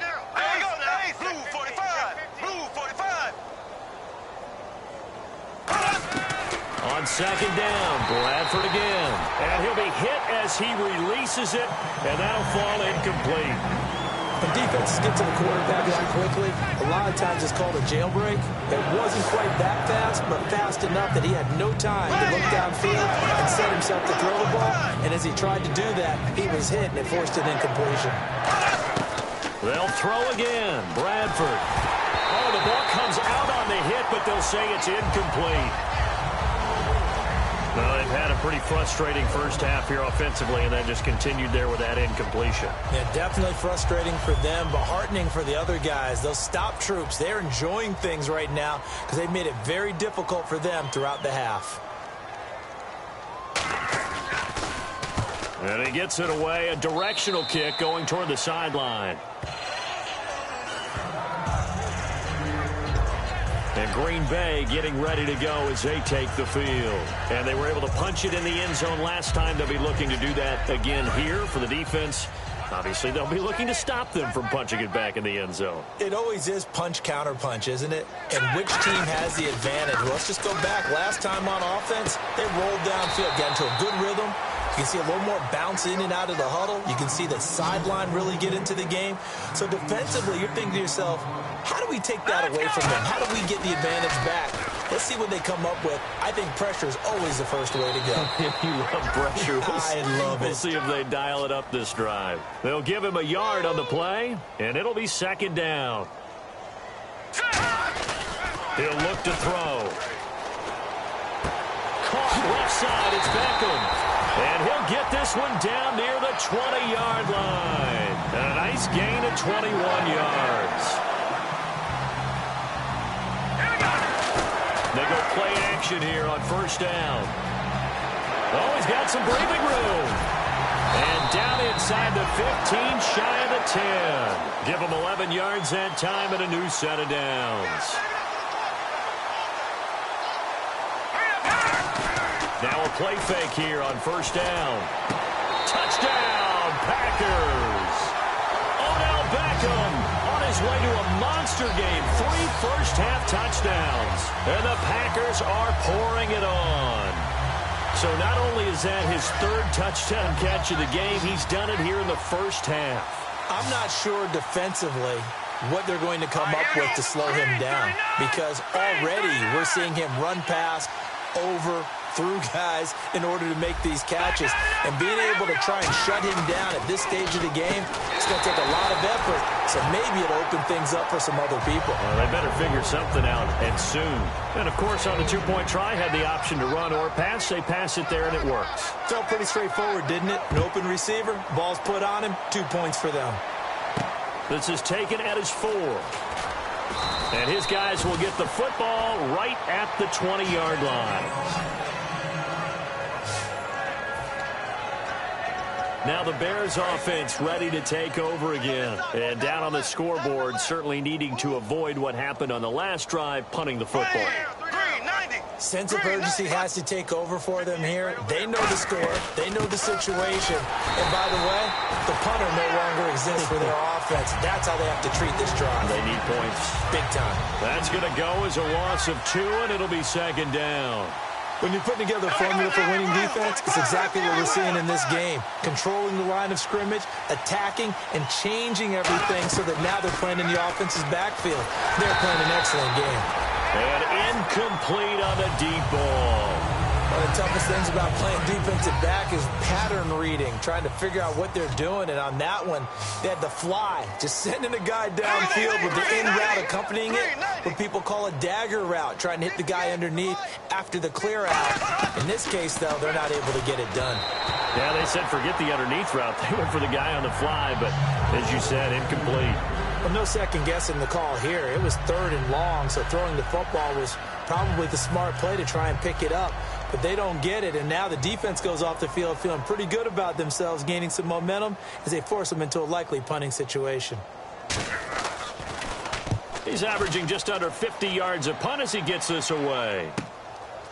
down. Hey, go now. Blue 45. On second down, Bradford again. And he'll be hit as he releases it, and that'll fall incomplete. When defenses get to the quarterback that quickly, a lot of times it's called a jailbreak. It wasn't quite that fast, but fast enough that he had no time to look downfield and set himself to throw the ball. And as he tried to do that, he was hit, and it forced an incompletion. They'll throw again. Bradford. Oh, the ball comes out on the hit, but they'll say it's incomplete. Well, they've had a pretty frustrating first half here offensively, and then just continued there with that incompletion. Yeah, definitely frustrating for them, but heartening for the other guys. Those stop troops, they're enjoying things right now because they've made it very difficult for them throughout the half. And he gets it away, a directional kick going toward the sideline. And Green Bay getting ready to go as they take the field. And they were able to punch it in the end zone last time. They'll be looking to do that again here for the defense. Obviously, they'll be looking to stop them from punching it back in the end zone. It always is punch-counter-punch, isn't it? And which team has the advantage? Well, let's just go back. Last time on offense, they rolled downfield, got into a good rhythm. You can see a little more bounce in and out of the huddle. You can see the sideline really get into the game. So defensively, you're thinking to yourself, how do we take that away from them? How do we get the advantage back? Let's see what they come up with. I think pressure is always the first way to go. You love pressure. I love it. We'll see if they dial it up this drive. They'll give him a yard on the play, and it'll be second down. He'll look to throw. Caught left side. It's Beckham. And he'll get this one down near the 20-yard line. And a nice gain of 21 yards. They go play action here on first down. Oh, he's got some breathing room. And down inside the 15, shy of the 10. Give him 11 yards that time and a new set of downs. Now a play fake here on first down. Touchdown, Packers. Odell Beckham on his way to a monster game. 3 first-half touchdowns. And the Packers are pouring it on. So not only is that his third touchdown catch of the game, he's done it here in the first half. I'm not sure defensively what they're going to come up with to slow him down, because already we're seeing him run past, over, through guys in order to make these catches. And being able to try and shut him down at this stage of the game, it's going to take a lot of effort. So maybe it'll open things up for some other people. Well, they better figure something out, and soon. And, of course, on the two-point try, had the option to run or pass. They pass it there, and it works. Felt pretty straightforward, didn't it? An open receiver, ball's put on him, 2 points for them. This is taken at his 4. And his guys will get the football right at the 20-yard line. Now the Bears offense ready to take over again. And down on the scoreboard, certainly needing to avoid what happened on the last drive, punting the football. Sense of urgency has to take over for them here. They know the score. They know the situation. And by the way, the punter no longer exists for their offense. That's how they have to treat this drive. They need points. Big time. That's going to go as a loss of 2, and it'll be second down. When you're putting together a formula for winning defense, it's exactly what we're seeing in this game. Controlling the line of scrimmage, attacking, and changing everything so that now they're playing in the offense's backfield. They're playing an excellent game. And incomplete on the deep ball. One of the toughest things about playing defensive back is pattern reading, trying to figure out what they're doing. And on that one, they had the fly, just sending a guy downfield with the in route accompanying it, what people call a dagger route, trying to hit the guy underneath after the clear out. In this case, though, they're not able to get it done. Yeah, they said forget the underneath route. They went for the guy on the fly, but as you said, incomplete. Well, no second guessing the call here. It was 3rd and long, so throwing the football was probably the smart play to try and pick it up. But they don't get it, and now the defense goes off the field feeling pretty good about themselves, gaining some momentum as they force them into a likely punting situation. He's averaging just under 50 yards a punt as he gets this away.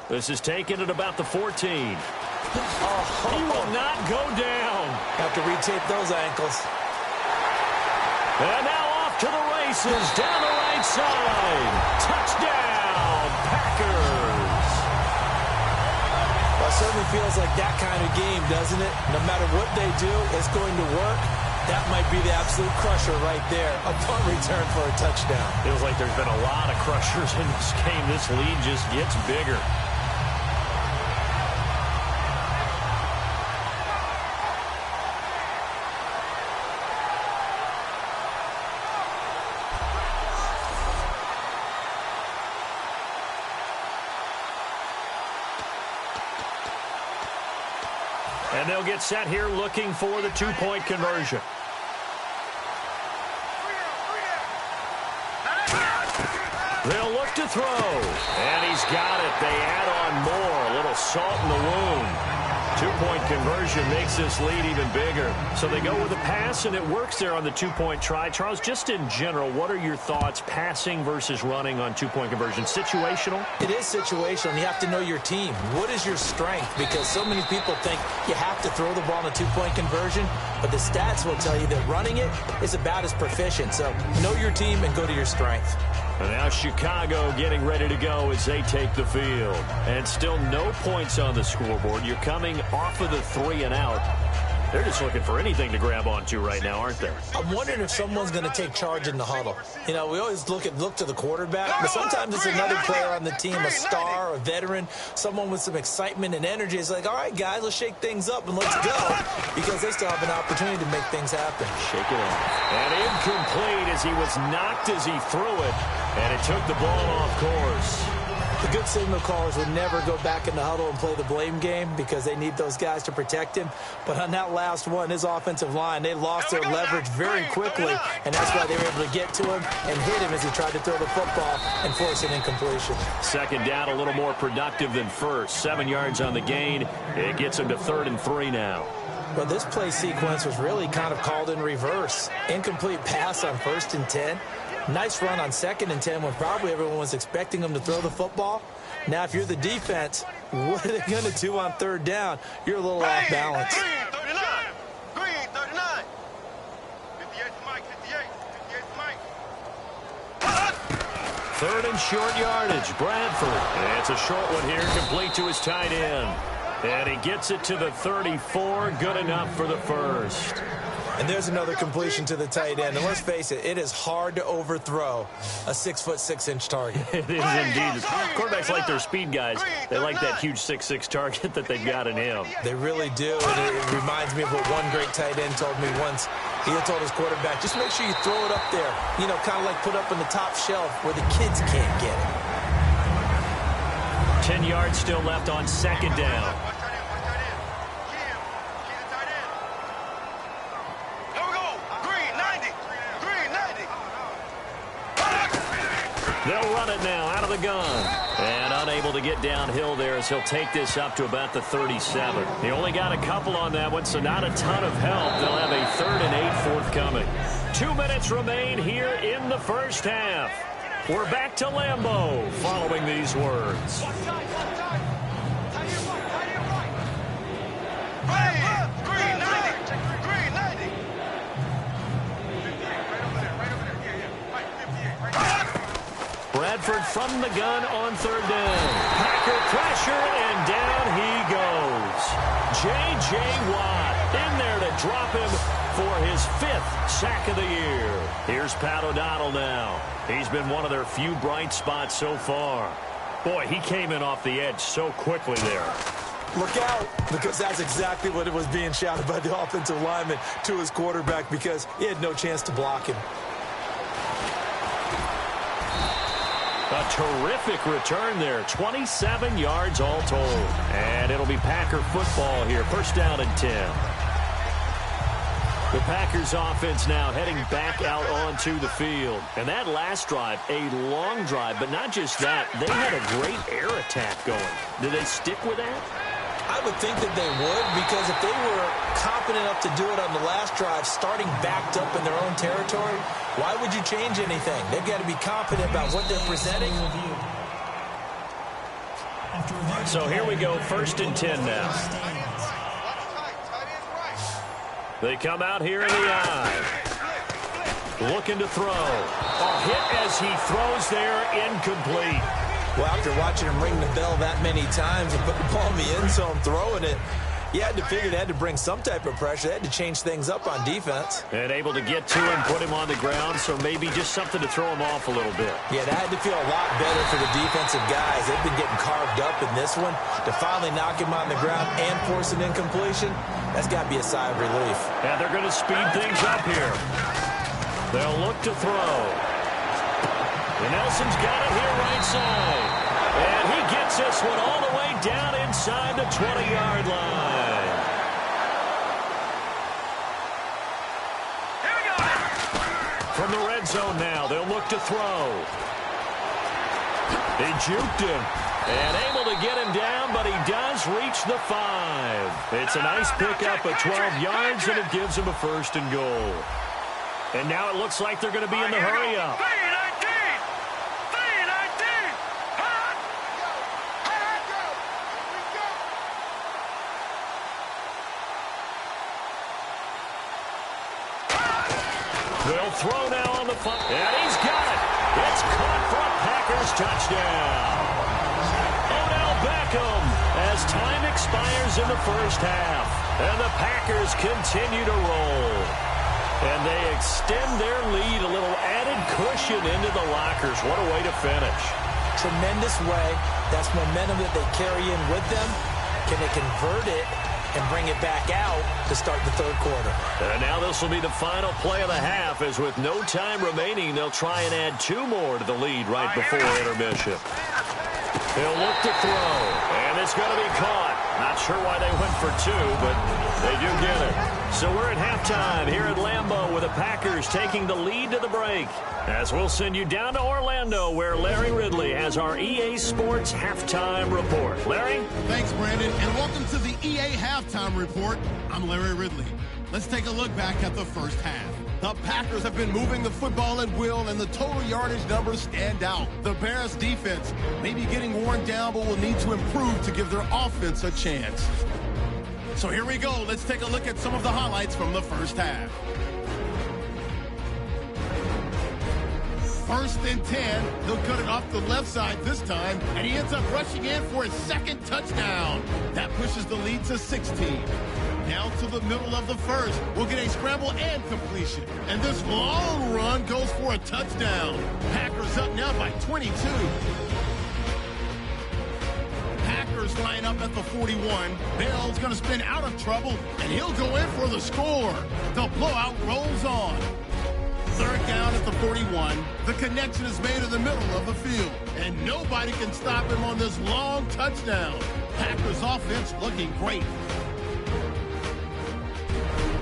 This is taken at about the 14. He will not go down. Have to retape those ankles. And now off to the races, down the right side. Touchdown, Packers. Well, it certainly feels like that kind of game, doesn't it? No matter what they do, it's going to work. That might be the absolute crusher right there. A punt return for a touchdown. Feels like there's been a lot of crushers in this game. This lead just gets bigger. And they'll get set here looking for the two-point conversion. They'll look to throw. And he's got it. They add on more. A little salt in the wound. Two-point conversion makes this lead even bigger. So they go with a pass, and it works there on the two-point try. Charles, just in general, what are your thoughts passing versus running on two-point conversion? Situational? It is situational, and you have to know your team. What is your strength? Because so many people think you have to throw the ball in a two-point conversion, but the stats will tell you that running it is about as proficient. So know your team and go to your strength. And now Chicago getting ready to go as they take the field. And still no points on the scoreboard. You're coming off of the 3 and out. They're just looking for anything to grab onto right now, aren't they? I'm wondering if someone's going to take charge in the huddle. You know, we always look to the quarterback, but sometimes it's another player on the team, a star, a veteran, someone with some excitement and energy. It's like, all right, guys, let's shake things up and let's go, because they still have an opportunity to make things happen. Shake it off. And incomplete as he was knocked as he threw it, and it took the ball off course. The good signal callers would never go back in the huddle and play the blame game because they need those guys to protect him. But on that last one, his offensive line, they lost their leverage very quickly, and that's why they were able to get to him and hit him as he tried to throw the football and force an incompletion. Second down, a little more productive than first. 7 yards on the gain. It gets him to 3rd and 3 now. Well, this play sequence was really kind of called in reverse. Incomplete pass on 1st and 10. Nice run on 2nd and 10 when probably everyone was expecting him to throw the football. Now, if you're the defense, what are they going to do on 3rd down? You're a little off balance. Green 39. Green 39. 58 Mike. 58 Mike. 3rd and short yardage. Bradford. And it's a short one here, complete to his tight end. And he gets it to the 34. Good enough for the first. And there's another completion to the tight end. And let's face it, it is hard to overthrow a 6'6" target. It is indeed. Quarterbacks like their speed guys. They like that huge 6'6" target that they've got in him. They really do. And it reminds me of what one great tight end told me once. He told his quarterback, just make sure you throw it up there. You know, kind of like put up on the top shelf where the kids can't get it. 10 yards still left on 2nd down. They'll run it now out of the gun. And unable to get downhill there as he'll take this up to about the 37. He only got a couple on that one, so not a ton of help. They'll have a 3rd and 8 forthcoming. 2 minutes remain here in the first half. We're back to Lambeau following these words. Green 90. Green 90. Bradford from the gun on 3rd down. Packer pressure, and down he goes. J.J. Watt in there to drop him for his 5th sack of the year. Here's Pat O'Donnell now. He's been one of their few bright spots so far. Boy, he came in off the edge so quickly there. Look out, because that's exactly what it was being shouted by the offensive lineman to his quarterback, because he had no chance to block him. A terrific return there. 27 yards all told. And it'll be Packer football here. First down and 10. The Packers offense now heading back out onto the field. And that last drive, a long drive, but not just that. They had a great air attack going. Do they stick with that? I would think that they would, because if they were confident enough to do it on the last drive, starting backed up in their own territory, why would you change anything? They've got to be confident about what they're presenting. So here we go, first and 10 now. They come out here in the eye. Looking to throw. A hit as he throws there, incomplete. Well, after watching him ring the bell that many times and put the ball in the end zone throwing it, you had to figure they had to bring some type of pressure. They had to change things up on defense. And able to get to him, put him on the ground, so maybe just something to throw him off a little bit. Yeah, that had to feel a lot better for the defensive guys. They've been getting carved up in this one. To finally knock him on the ground and force an incompletion, that's got to be a sigh of relief. And they're going to speed things up here. They'll look to throw. And Nelson's got it here right side. And he gets this one all the way down inside the 20-yard line. Here we go. From the red zone now, they'll look to throw. They juked him. And able to get him down, but he does reach the 5. It's a nice pickup of 12 yards, and it gives him a first and goal. And now it looks like they're going to be in the hurry-up. They'll throw now on the front. And he's got it. It's caught for a Packers touchdown. Odell Beckham as time expires in the first half. And the Packers continue to roll. And they extend their lead, a little added cushion into the lockers. What a way to finish. Tremendous way. That's momentum that they carry in with them. Can they convert it and bring it back out to start the third quarter? And now this will be the final play of the half, as with no time remaining, they'll try and add 2 more to the lead right before intermission. He'll look to throw, and it's going to be caught. Not sure why they went for 2, but they do get it. So we're at halftime here at Lambeau with the Packers taking the lead to the break. As we'll send you down to Orlando, where Larry Ridley has our EA Sports Halftime Report. Larry? Thanks, Brandon, and welcome to the EA Halftime Report. I'm Larry Ridley. Let's take a look back at the first half. The Packers have been moving the football at will, and the total yardage numbers stand out. The Bears' defense may be getting worn down, but will need to improve to give their offense a chance. So here we go. Let's take a look at some of the highlights from the first half. First and 10. He'll cut it off the left side this time, and he ends up rushing in for his second touchdown. That pushes the lead to 16. Down to the middle of the first. We'll get a scramble and completion. And this long run goes for a touchdown. Packers up now by 22. Packers line up at the 41. Bell's going to spin out of trouble, and he'll go in for the score. The blowout rolls on. Third down at the 41. The connection is made in the middle of the field, and nobody can stop him on this long touchdown. Packers offense looking great.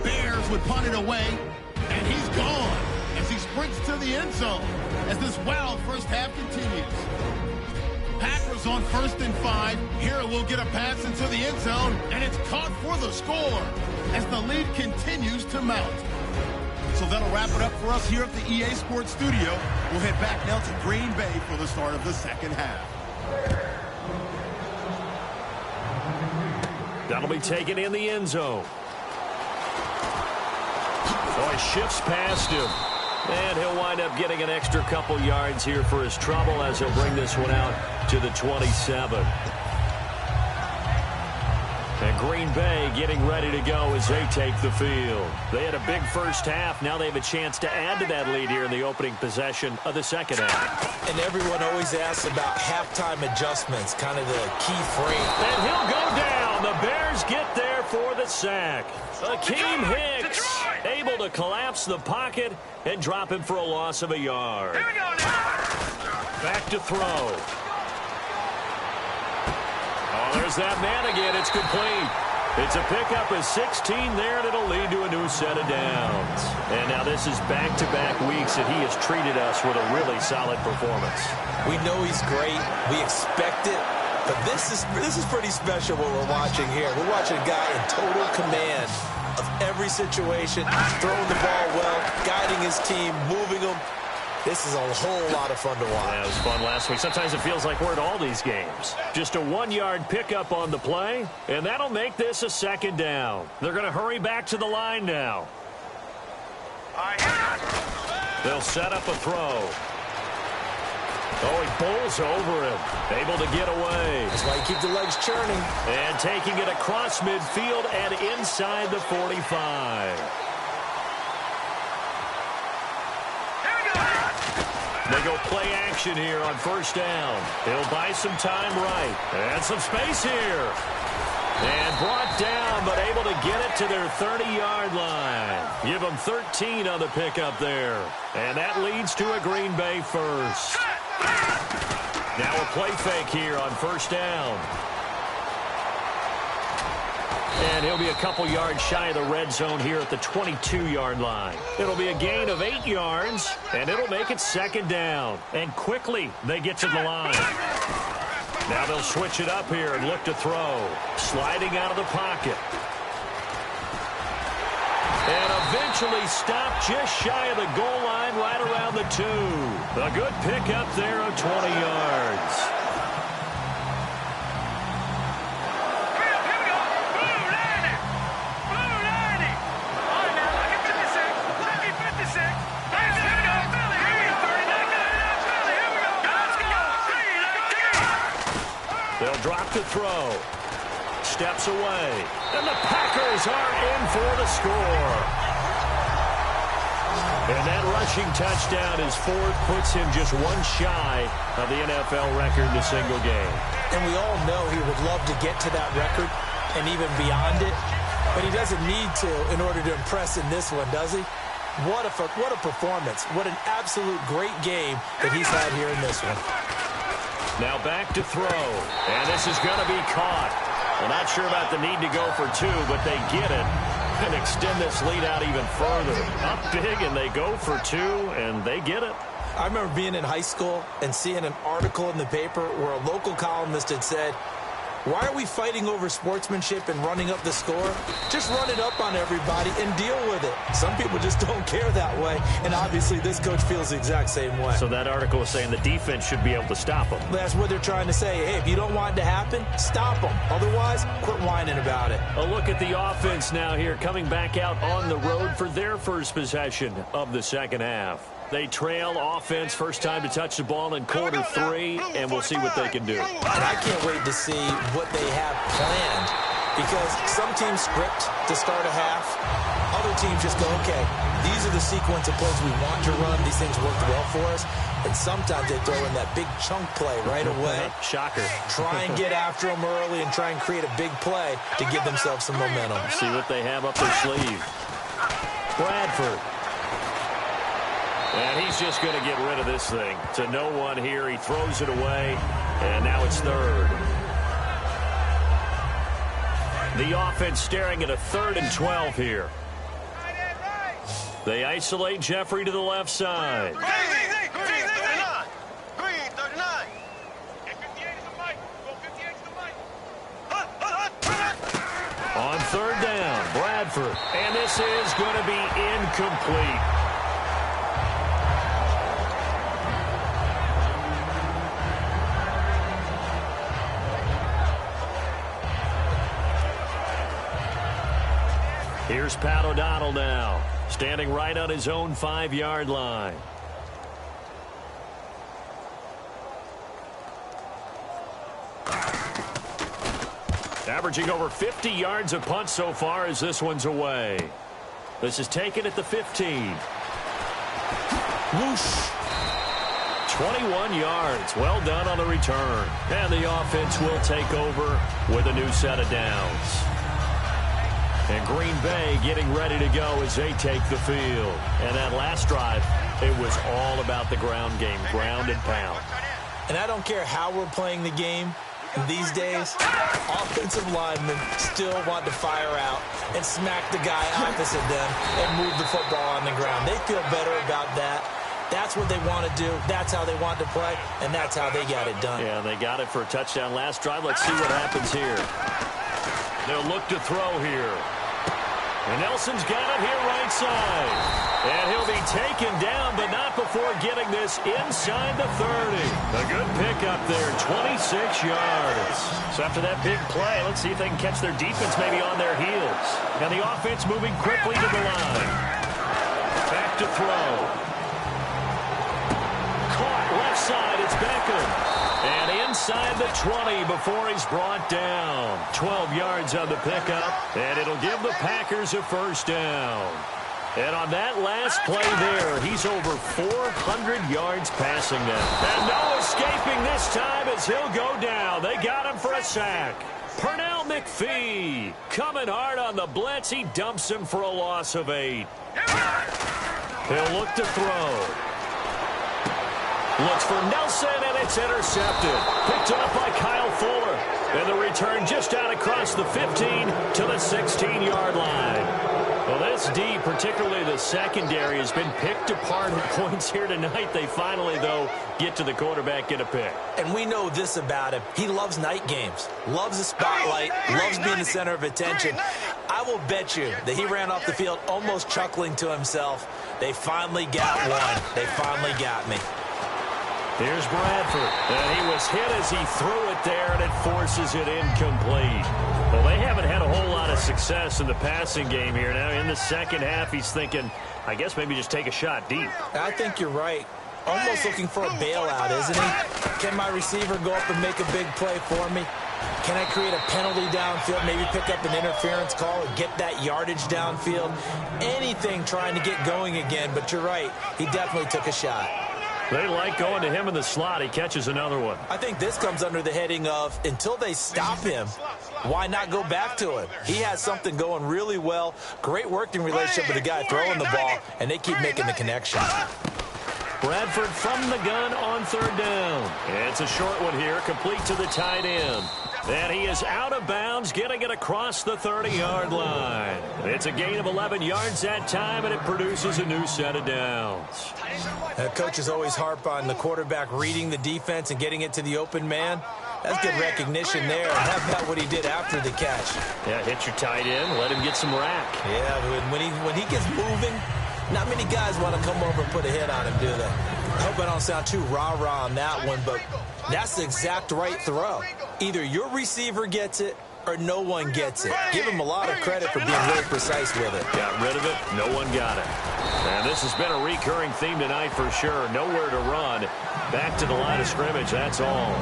Bears would punt it away, and he's gone as he sprints to the end zone as this wild first half continues. Packers on 1st and 5. Here we'll get a pass into the end zone, and it's caught for the score as the lead continues to mount. So that'll wrap it up for us here at the EA Sports Studio. We'll head back now to Green Bay for the start of the second half. That'll be taken in the end zone. Oh, he shifts past him. And he'll wind up getting an extra couple yards here for his trouble as he'll bring this one out to the 27. And Green Bay getting ready to go as they take the field. They had a big first half. Now they have a chance to add to that lead here in the opening possession of the second half. And everyone always asks about halftime adjustments, kind of the key phrase. And he'll go down. The Bears get there for the sack. Akeem Hicks able to collapse the pocket and drop him for a loss of a yard. Back to throw. Oh, there's that man again. It's complete. It's a pickup of 16 there, and it'll lead to a new set of downs. And now this is back-to-back weeks that he has treated us with a really solid performance. We know he's great. We expect it. But this is pretty special what we're watching here. We're watching a guy in total command of every situation, throwing the ball well, guiding his team, moving them. This is a whole lot of fun to watch. Yeah, it was fun last week. Sometimes it feels like we're at all these games. Just a 1-yard pickup on the play, and that'll make this a second down. They're going to hurry back to the line now. They'll set up a throw. Oh, he bowls over him. Able to get away. That's why you keep the legs churning. And taking it across midfield and inside the 45. They go play action here on first down. He'll buy some time right. And some space here. And brought down, but able to get it to their 30-yard line. Give them 13 on the pickup there. And that leads to a Green Bay first. Now a play fake here on first down. And he'll be a couple yards shy of the red zone here at the 22-yard line. It'll be a gain of 8 yards, and it'll make it second down. And quickly, they get to the line. Now they'll switch it up here and look to throw. Sliding out of the pocket. And eventually stopped just shy of the goal line right around the 2. A good pickup there of 20 yards. They'll drop to throw. Steps away. And the Packers are in for the score. And that rushing touchdown is fourth, puts him just one shy of the NFL record in a single game. And we all know he would love to get to that record and even beyond it. But he doesn't need to in order to impress in this one, does he? What a performance. What an absolute great game that he's had here in this one. Now back to throw. And this is going to be caught. Well, not sure about the need to go for 2, but they get it and extend this lead out even further. Up big, and they go for 2, and they get it. I remember being in high school and seeing an article in the paper where a local columnist had said, why are we fighting over sportsmanship and running up the score? Just run it up on everybody and deal with it. Some people just don't care that way, and obviously this coach feels the exact same way. So that article is saying the defense should be able to stop them. That's what they're trying to say. Hey, if you don't want it to happen, stop them. Otherwise, quit whining about it. A look at the offense now here, coming back out on the road for their first possession of the second half. They trail offense, first time to touch the ball in quarter 3, and we'll see what they can do. And I can't wait to see what they have planned, because some teams script to start a half. Other teams just go, okay, these are the sequence of plays we want to run. These things work well for us. And sometimes they throw in that big chunk play right away. Shocker. Try and get after them early and try and create a big play to give themselves some momentum. See what they have up their sleeve. Bradford. And he's just going to get rid of this thing. To no one here. He throws it away. And now it's third. The offense staring at a 3rd and 12 here. They isolate Jeffrey to the left side. Green 39. On 3rd down, Bradford. And this is going to be incomplete. Here's Pat O'Donnell now, standing right on his own 5-yard line. Averaging over 50 yards a punt so far as this one's away. This is taken at the 15. Whoosh. 21 yards. Well done on the return. And the offense will take over with a new set of downs. And Green Bay getting ready to go as they take the field. And that last drive, it was all about the ground game, ground and pound. And I don't care how we're playing the game these days, offensive linemen still want to fire out and smack the guy opposite them and move the football on the ground. They feel better about that. That's what they want to do. That's how they want to play, and that's how they got it done. Yeah, they got it for a touchdown last drive. Let's see what happens here. They'll look to throw here. And Nelson's got it here right side. And he'll be taken down, but not before getting this inside the 30. A good pickup there, 26 yards. So after that big play, let's see if they can catch their defense maybe on their heels. And the offense moving quickly to the line. Back to throw. Caught left side, it's Beckham. And inside the 20 before he's brought down. 12 yards on the pickup, and it'll give the Packers a first down. And on that last play there, he's over 400 yards passing now. And no escaping this time as he'll go down. They got him for a sack. Pernell McPhee coming hard on the blitz. He dumps him for a loss of 8. He'll look to throw. Looks for Nelson, and it's intercepted. Picked up by Kyle Fuller. And the return just out across the 15 to the 16-yard line. Well, this D, particularly the secondary, has been picked apart at points here tonight. They finally, though, get to the quarterback, get a pick. And we know this about him. He loves night games, loves the spotlight, loves being the center of attention. I will bet you that he ran off the field almost chuckling to himself. They finally got one. They finally got me. Here's Bradford, and he was hit as he threw it there, and it forces it incomplete. Well, they haven't had a whole lot of success in the passing game here. Now, in the second half, he's thinking, I guess maybe just take a shot deep. I think you're right. Almost looking for a bailout, isn't he? Can my receiver go up and make a big play for me? Can I create a penalty downfield, maybe pick up an interference call and get that yardage downfield? Anything trying to get going again, but you're right. He definitely took a shot. They like going to him in the slot. He catches another one. I think this comes under the heading of, until they stop him, why not go back to him? He has something going really well. Great working relationship with the guy throwing the ball, and they keep making the connection. Bradford from the gun on third down. It's a short one here, complete to the tight end. And he is out of bounds, getting it across the 30-yard line. It's a gain of 11 yards that time, and it produces a new set of downs. Coaches always harp on the quarterback reading the defense and getting it to the open man. That's good recognition there. How about what he did after the catch? Yeah, hit your tight end, let him get some rack. Yeah, when he gets moving, not many guys want to come over and put a hit on him, do they? I hope I don't sound too rah-rah on that one, but that's the exact right throw. Either your receiver gets it or no one gets it. Give him a lot of credit for being really precise with it. Got rid of it, no one got it. And this has been a recurring theme tonight for sure. Nowhere to run. Back to the line of scrimmage, that's all.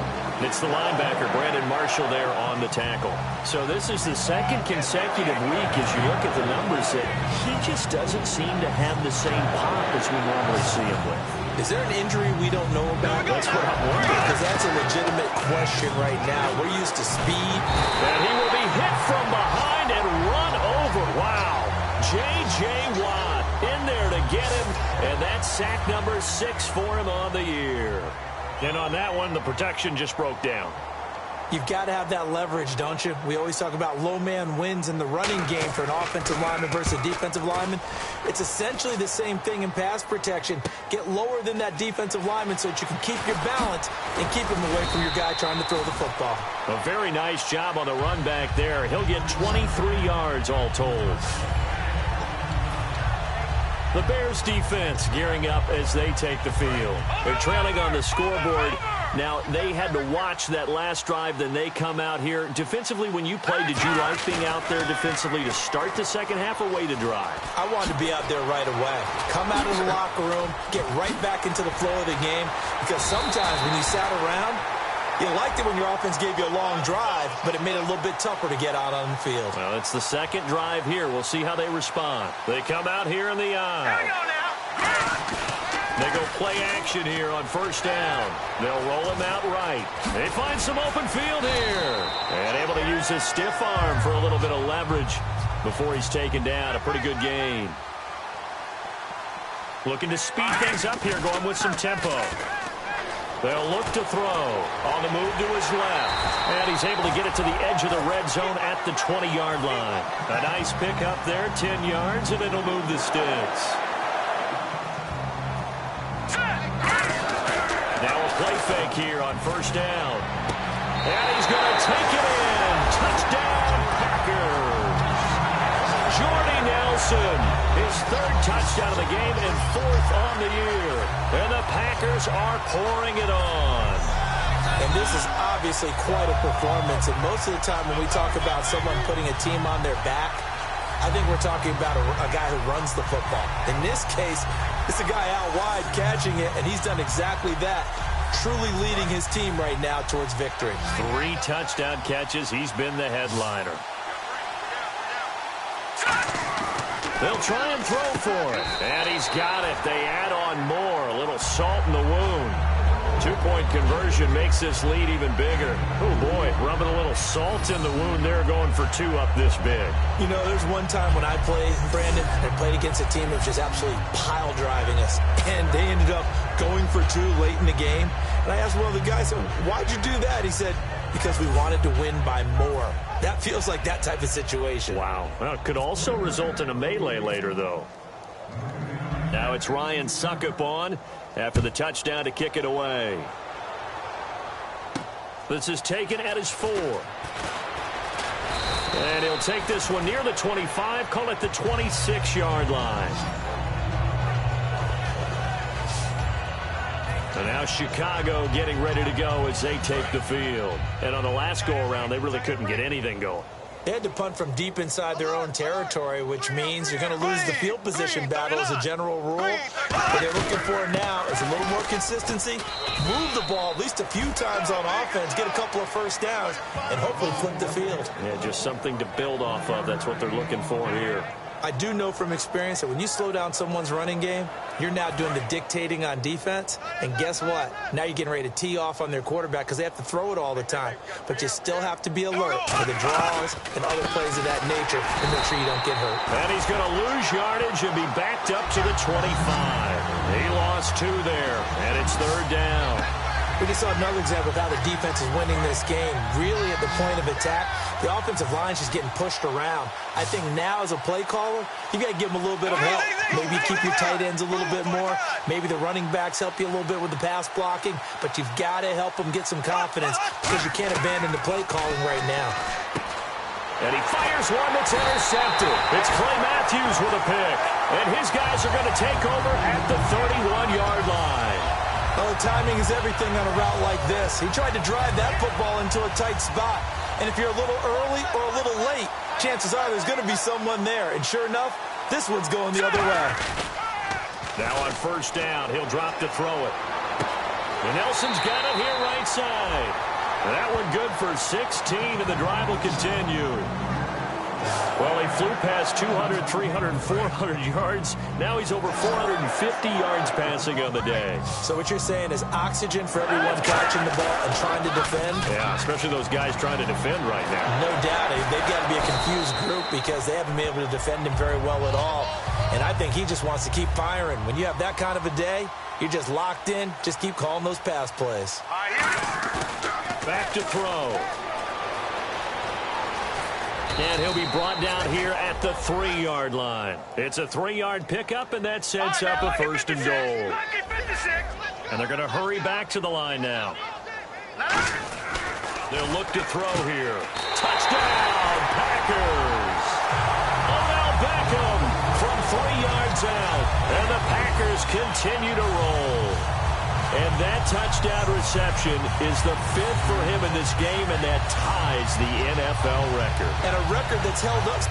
It's the linebacker, Brandon Marshall, there on the tackle. So this is the second consecutive week as you look at the numbers that he just doesn't seem to have the same pop as we normally see him with. Is there an injury we don't know about? That's what I'm wondering. Because that's a legitimate question right now. We're used to speed. And he will be hit from behind and run over. Wow. J.J. Watt in there to get him. And that's sack number 6 for him on the year. And on that one, the protection just broke down. You've got to have that leverage, don't you? We always talk about low man wins in the running game for an offensive lineman versus a defensive lineman. It's essentially the same thing in pass protection. Get lower than that defensive lineman so that you can keep your balance and keep him away from your guy trying to throw the football. A very nice job on the run back there. He'll get 23 yards all told. The Bears defense gearing up as they take the field. They're trailing on the scoreboard. Now, they had to watch that last drive, then they come out here. Defensively, when you played, did you like being out there defensively to start the second half or wait to drive? I wanted to be out there right away. Come out of the locker room, get right back into the flow of the game, because sometimes when you sat around, you liked it when your offense gave you a long drive, but it made it a little bit tougher to get out on the field. Well, it's the second drive here. We'll see how they respond. They come out here in the eye. They go play action here on first down. They'll roll him out right. They find some open field here. And able to use his stiff arm for a little bit of leverage before he's taken down. A pretty good gain. Looking to speed things up here, going with some tempo. They'll look to throw. On the move to his left. And he's able to get it to the edge of the red zone at the 20-yard line. A nice pickup there, 10 yards, and it'll move the sticks. Now a play fake here on first down. And he's going to take it in. Touchdown, Packers. Jordy Nelson, his third touchdown of the game and fourth on the year. And the Packers are pouring it on. And this is obviously quite a performance. And most of the time when we talk about someone putting a team on their back, I think we're talking about a guy who runs the football. In this case, it's a guy out wide catching it, and he's done exactly that. Truly leading his team right now towards victory. 3 touchdown catches. He's been the headliner. They'll try and throw for it. And he's got it. They add on more. A little salt in the wound. 2-point conversion makes this lead even bigger. Oh, boy, rubbing a little salt in the wound there, going for 2 up this big. You know, there's one time when I played, Brandon, I played against a team that was just absolutely pile driving us. And they ended up going for 2 late in the game. And I asked one of the guys, why'd you do that? He said, because we wanted to win by more. That feels like that type of situation. Wow. Well, it could also result in a melee later, though. Now it's Ryan Suckup on after the touchdown to kick it away. This is taken at his 4. And he'll take this one near the 25, call it the 26-yard line. And now Chicago getting ready to go as they take the field. And on the last go-around, they really couldn't get anything going. They had to punt from deep inside their own territory, which means you're going to lose the field position battle as a general rule. What they're looking for now is a little more consistency, move the ball at least a few times on offense, get a couple of first downs, and hopefully flip the field. Yeah, just something to build off of. That's what they're looking for here. I do know from experience that when you slow down someone's running game, you're now doing the dictating on defense. And guess what? Now you're getting ready to tee off on their quarterback because they have to throw it all the time. But you still have to be alert for the draws and other plays of that nature and make sure you don't get hurt. And he's going to lose yardage and be backed up to the 25. He lost 2 there, and it's third down. We just saw another example of how the defense is winning this game. Really at the point of attack, the offensive line's just getting pushed around. I think now as a play caller, you got to give them a little bit of help. Maybe keep your tight ends a little bit more. Maybe the running backs help you a little bit with the pass blocking. But you've got to help them get some confidence because you can't abandon the play calling right now. And he fires one that's intercepted. It's Clay Matthews with a pick. And his guys are going to take over at the 31-yard line. Well, the timing is everything on a route like this. He tried to drive that football into a tight spot. And if you're a little early or a little late, chances are there's going to be someone there. And sure enough, this one's going the other way. Now on first down, he'll drop to throw it. And Nelson's got it here right side. And that one good for 16, and the drive will continue. Well, he flew past 200, 300, 400 yards. Now he's over 450 yards passing on the day. So what you're saying is oxygen for everyone catching the ball and trying to defend? Yeah, especially those guys trying to defend right now. No doubt. They've got to be a confused group because they haven't been able to defend him very well at all. And I think he just wants to keep firing. When you have that kind of a day, you're just locked in. Just keep calling those pass plays. Back to throw. And he'll be brought down here at the 3-yard line. It's a 3-yard pickup, and that sets up a first and goal. And they're going to hurry back to the line now. They'll look to throw here. Touchdown, Packers! Odell Beckham from 3 yards out. And the Packers continue to roll. And that touchdown reception is the 5th for him in this game, and that ties the NFL record. And a record that's held up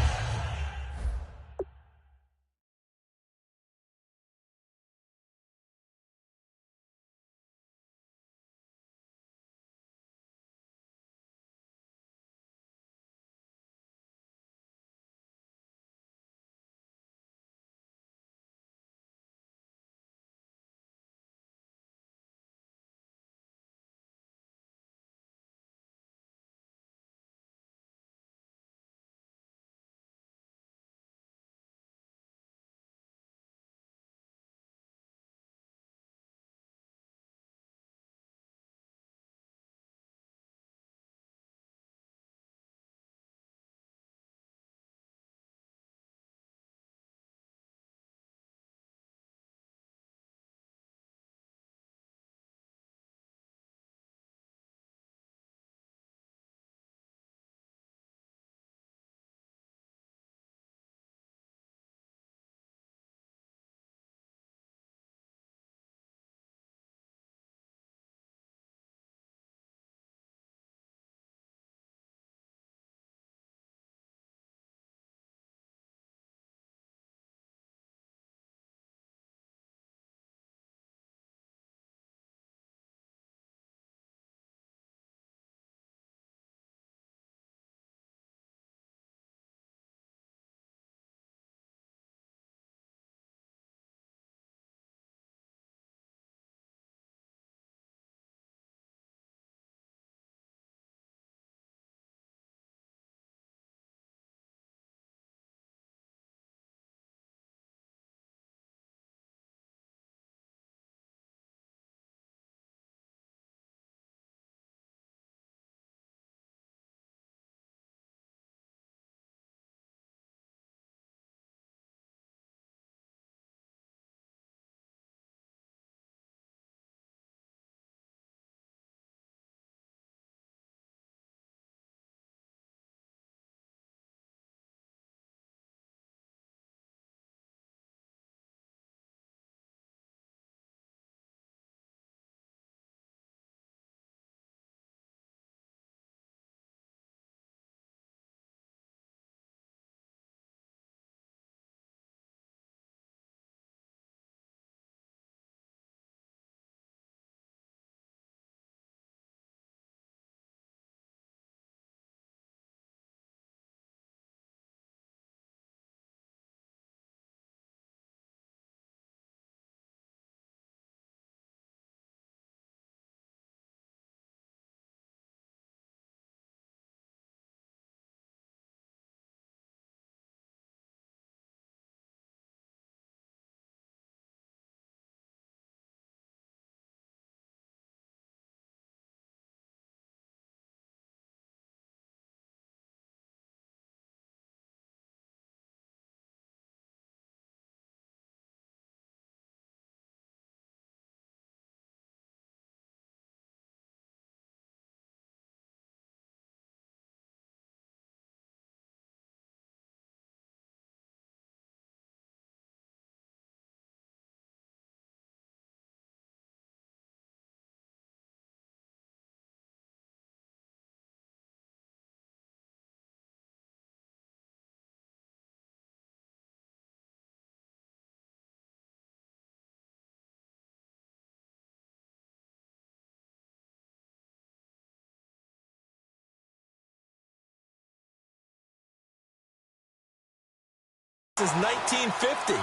Since 1950.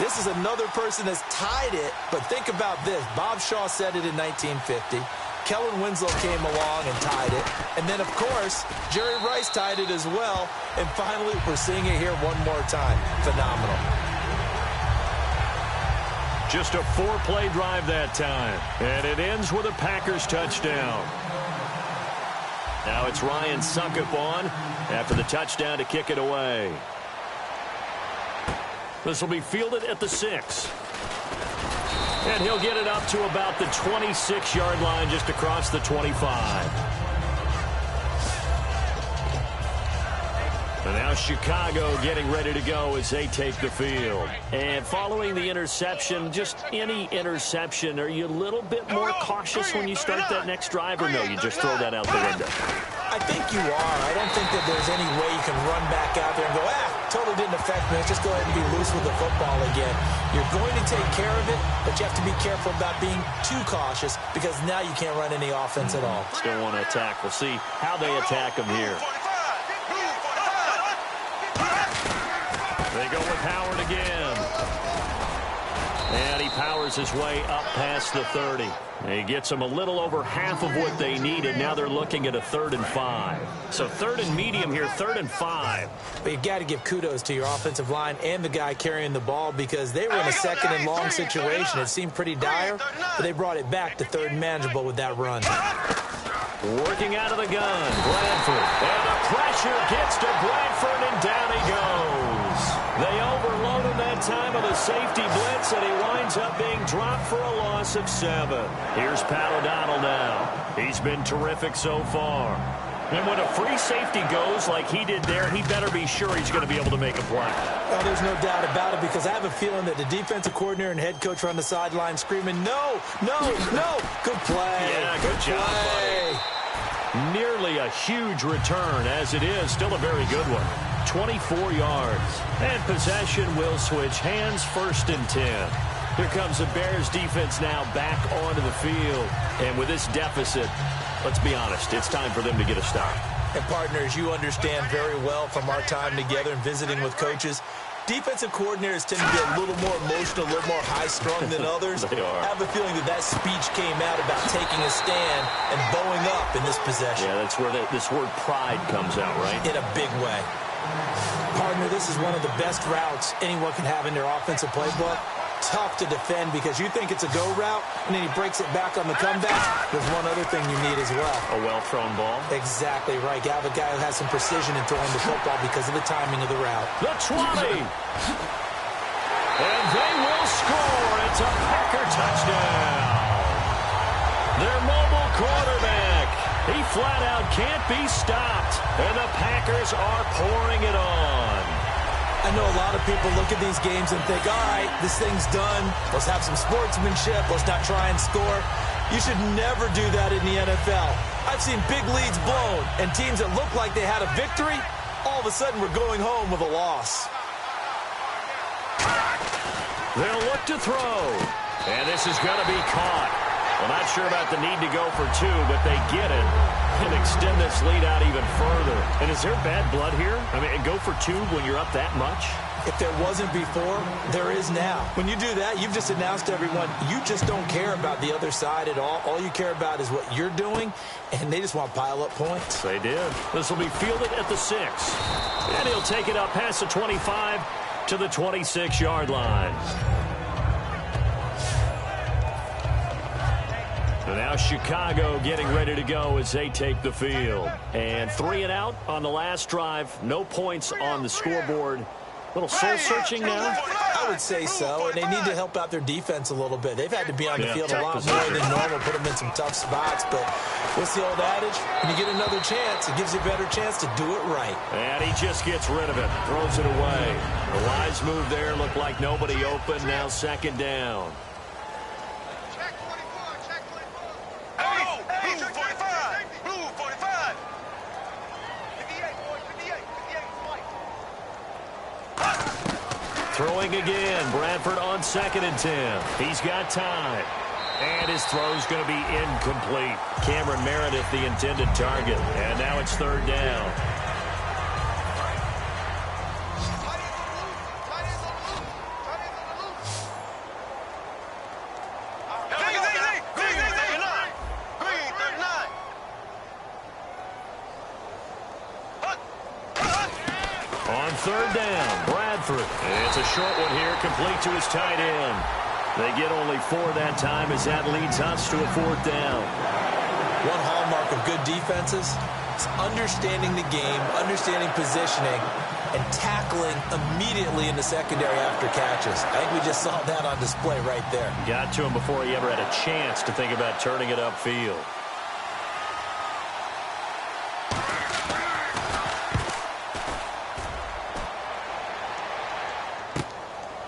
This is another person that's tied it, but think about this. Bob Shaw said it in 1950. Kellen Winslow came along and tied it. And then, of course, Jerry Rice tied it as well. And finally, we're seeing it here one more time. Phenomenal. Just a 4-play drive that time. And it ends with a Packers touchdown. Now it's Ryan Suckup on after the touchdown to kick it away. This will be fielded at the 6. And he'll get it up to about the 26-yard line, just across the 25. And now Chicago getting ready to go as they take the field. And following the interception, just any interception, are you a little bit more cautious when you start that next drive, or no, you just throw that out the window? I think you are. I don't think that there's any way you can run back out there and go, totally didn't affect me. Let's just go ahead and be loose with the football again. You're going to take care of it, but you have to be careful about being too cautious because now you can't run any offense at all. Still want to attack. We'll see how they attack them here. They go with Howard again. And he powers his way up past the 30. He gets them a little over half of what they needed. Now they're looking at a 3rd and 5. So 3rd and medium here, 3rd and 5. But you've got to give kudos to your offensive line and the guy carrying the ball because they were in a 2nd and long situation. It seemed pretty dire, but they brought it back to 3rd and manageable with that run. Working out of the gun, Bradford. And the pressure gets to Bradford, and down he goes. They overload him that time with a safety blitz, and he winds up being dropped for a loss of 7. Here's Pat O'Donnell now. He's been terrific so far. And when a free safety goes like he did there, he better be sure he's going to be able to make a play. Oh, there's no doubt about it because I have a feeling that the defensive coordinator and head coach are on the sideline screaming, no, no, no. Good play. Yeah, good job, buddy. Nearly a huge return, as it is. Still a very good one. 24 yards. And possession will switch hands, 1st and 10. Here comes the Bears defense now back onto the field. And with this deficit, let's be honest, it's time for them to get a stop. And partners, you understand very well from our time together and visiting with coaches, defensive coordinators tend to be a little more emotional, a little more high-strung than others. They are. I have a feeling that speech came out about taking a stand and bowing up in this possession. Yeah, that's where this word pride comes out, right? In a big way. Partner, this is one of the best routes anyone can have in their offensive playbook. Tough to defend because you think it's a go route, and then he breaks it back on the comeback. There's one other thing you need as well. A well-thrown ball. Exactly right. You have a guy who has some precision in throwing the football because of the timing of the route. The 20. And they will score. It's a Packer touchdown. Their mobile quarterback. He flat out can't be stopped. And the Packers are pouring it on. I know a lot of people look at these games and think, all right, this thing's done. Let's have some sportsmanship. Let's not try and score. You should never do that in the NFL. I've seen big leads blown and teams that look like they had a victory, all of a sudden we're going home with a loss. They'll look to throw. And this is going to be caught. Well, not sure about the need to go for 2, but they get it and extend this lead out even further. And is there bad blood here? I mean, go for 2 when you're up that much? If there wasn't before, there is now. When you do that, you've just announced to everyone, you just don't care about the other side at all. All you care about is what you're doing, and they just want to pile up points. They did. This will be fielded at the 6. And he'll take it up past the 25 to the 26-yard line. And now Chicago getting ready to go as they take the field. And 3 and out on the last drive. No points on the scoreboard. A little soul-searching now? I would say so, and they need to help out their defense a little bit. They've had to be on the field a lot more than normal, put them in some tough spots. But what's the old adage? When you get another chance, it gives you a better chance to do it right. And he just gets rid of it, throws it away. The wise move there, looked like nobody open. Now 2nd down. Throwing again. Bradford on 2nd and 10. He's got time. And his throw's going to be incomplete. Cameron Meredith, the intended target. And now it's 3rd down. On third down, Bradford. It's a short one here, complete to his tight end. They get only 4 that time as that leads us to a 4th down. One hallmark of good defenses is understanding the game, understanding positioning, and tackling immediately in the secondary after catches. I think we just saw that on display right there. Got to him before he ever had a chance to think about turning it upfield.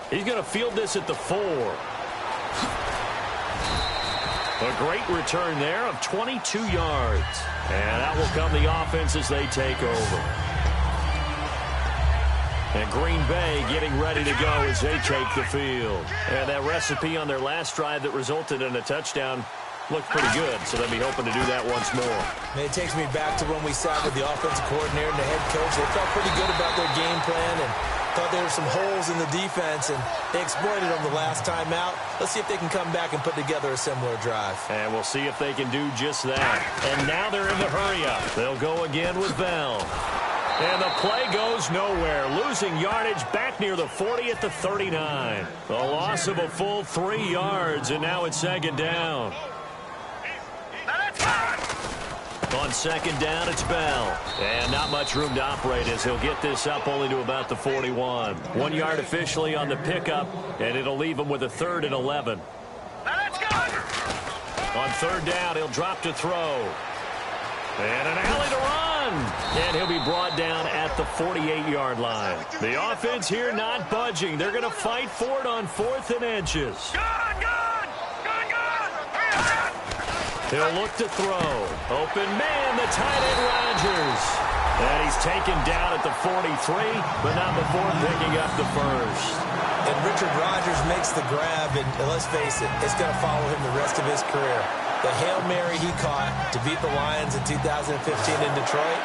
He's going to field this at the 4. A great return there of 22 yards. And that will come the offense as they take over. And Green Bay getting ready to go as they take the field. And that recipe on their last drive that resulted in a touchdown looked pretty good, so they'll be hoping to do that once more. And it takes me back to when we sat with the offensive coordinator and the head coach. They felt pretty good about their game plan and thought there were some holes in the defense, and they exploited them the last time out. Let's see if they can come back and put together a similar drive. And we'll see if they can do just that. And now they're in the hurry-up. They'll go again with Bell. And the play goes nowhere, losing yardage back near the 40 at the 39. A loss of a full 3 yards, and now it's 2nd down. On 2nd down, it's Bell. And not much room to operate as he'll get this up only to about the 41. 1 yard officially on the pickup, and it'll leave him with a 3rd and 11. On 3rd down, he'll drop to throw. And an alley to run. And he'll be brought down at the 48-yard line. The offense here not budging. They're going to fight for it on 4th and inches. He'll look to throw. Open man, the tight end Rodgers. And he's taken down at the 43, but not before picking up the 1st. And Richard Rodgers makes the grab, and let's face it, it's going to follow him the rest of his career. The Hail Mary he caught to beat the Lions in 2015 in Detroit,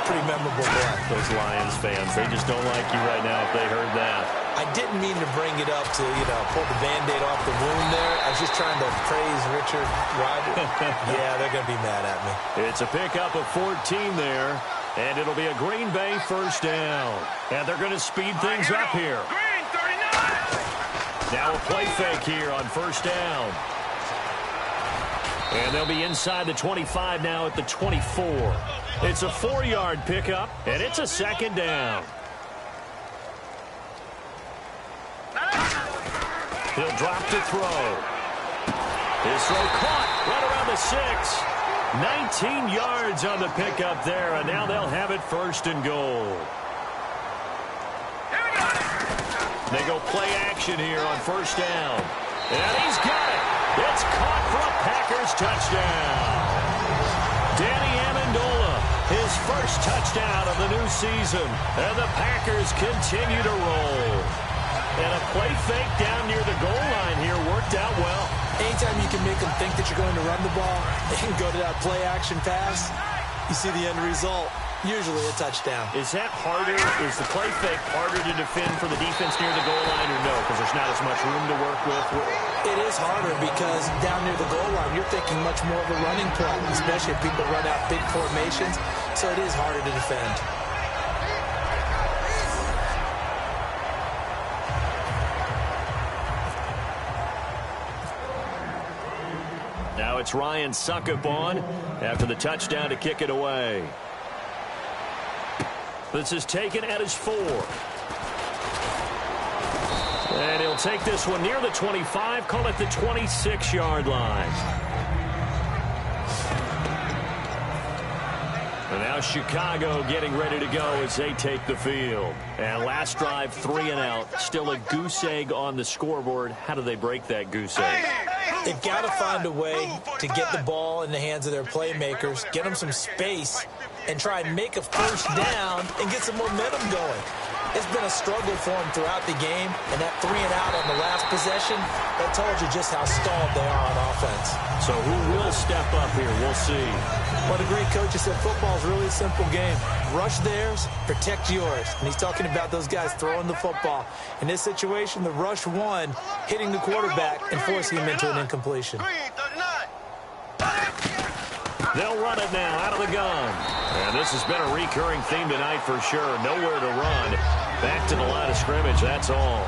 pretty memorable play. Those Lions fans, they just don't like you right now if they heard that. I didn't mean to bring it up to, pull the Band-Aid off the wound there. I was just trying to praise Richard Rodgers. Yeah, they're going to be mad at me. It's a pickup of 14 there, and it'll be a Green Bay 1st down. And they're going to speed things up here. Green, 39! Now a play fake here on 1st down. And they'll be inside the 25 now at the 24. It's a 4-yard pickup, and it's a 2nd down. He'll drop to throw. His throw caught right around the 6. 19 yards on the pickup there, and now they'll have it 1st and goal. They go play action here on 1st down. And he's got it. It's caught for a Packers touchdown. Danny Amendola, his 1st touchdown of the new season. And the Packers continue to roll. And a play fake down near the goal line here worked out well. Anytime you can make them think that you're going to run the ball and go to that play action pass, you see the end result. Usually a touchdown. Is that harder? Is the play fake harder to defend for the defense near the goal line or no? Because there's not as much room to work with? It is harder because down near the goal line, you're thinking much more of a running play, especially if people run out big formations. So it is harder to defend. Now it's Ryan Suckup on after the touchdown to kick it away. This is taken at his 4. And he'll take this one near the 25, call it the 26-yard line. And now Chicago getting ready to go as they take the field. And last drive, 3 and out. Still a goose egg on the scoreboard. How do they break that goose egg? They've got to find a way to get the ball in the hands of their playmakers, get them some space, and try and make a 1st down and get some momentum going. It's been a struggle for them throughout the game, and that 3 and out on the last possession, that told you just how stalled they are on offense. So who will step up here? We'll see. Well, the great coach has said football is really a simple game. Rush theirs, protect yours. And he's talking about those guys throwing the football. In this situation, the rush one, hitting the quarterback and forcing him into an incompletion. Green, 39! They'll run it now out of the gun. And this has been a recurring theme tonight for sure. Nowhere to run. Back to the line of scrimmage, that's all.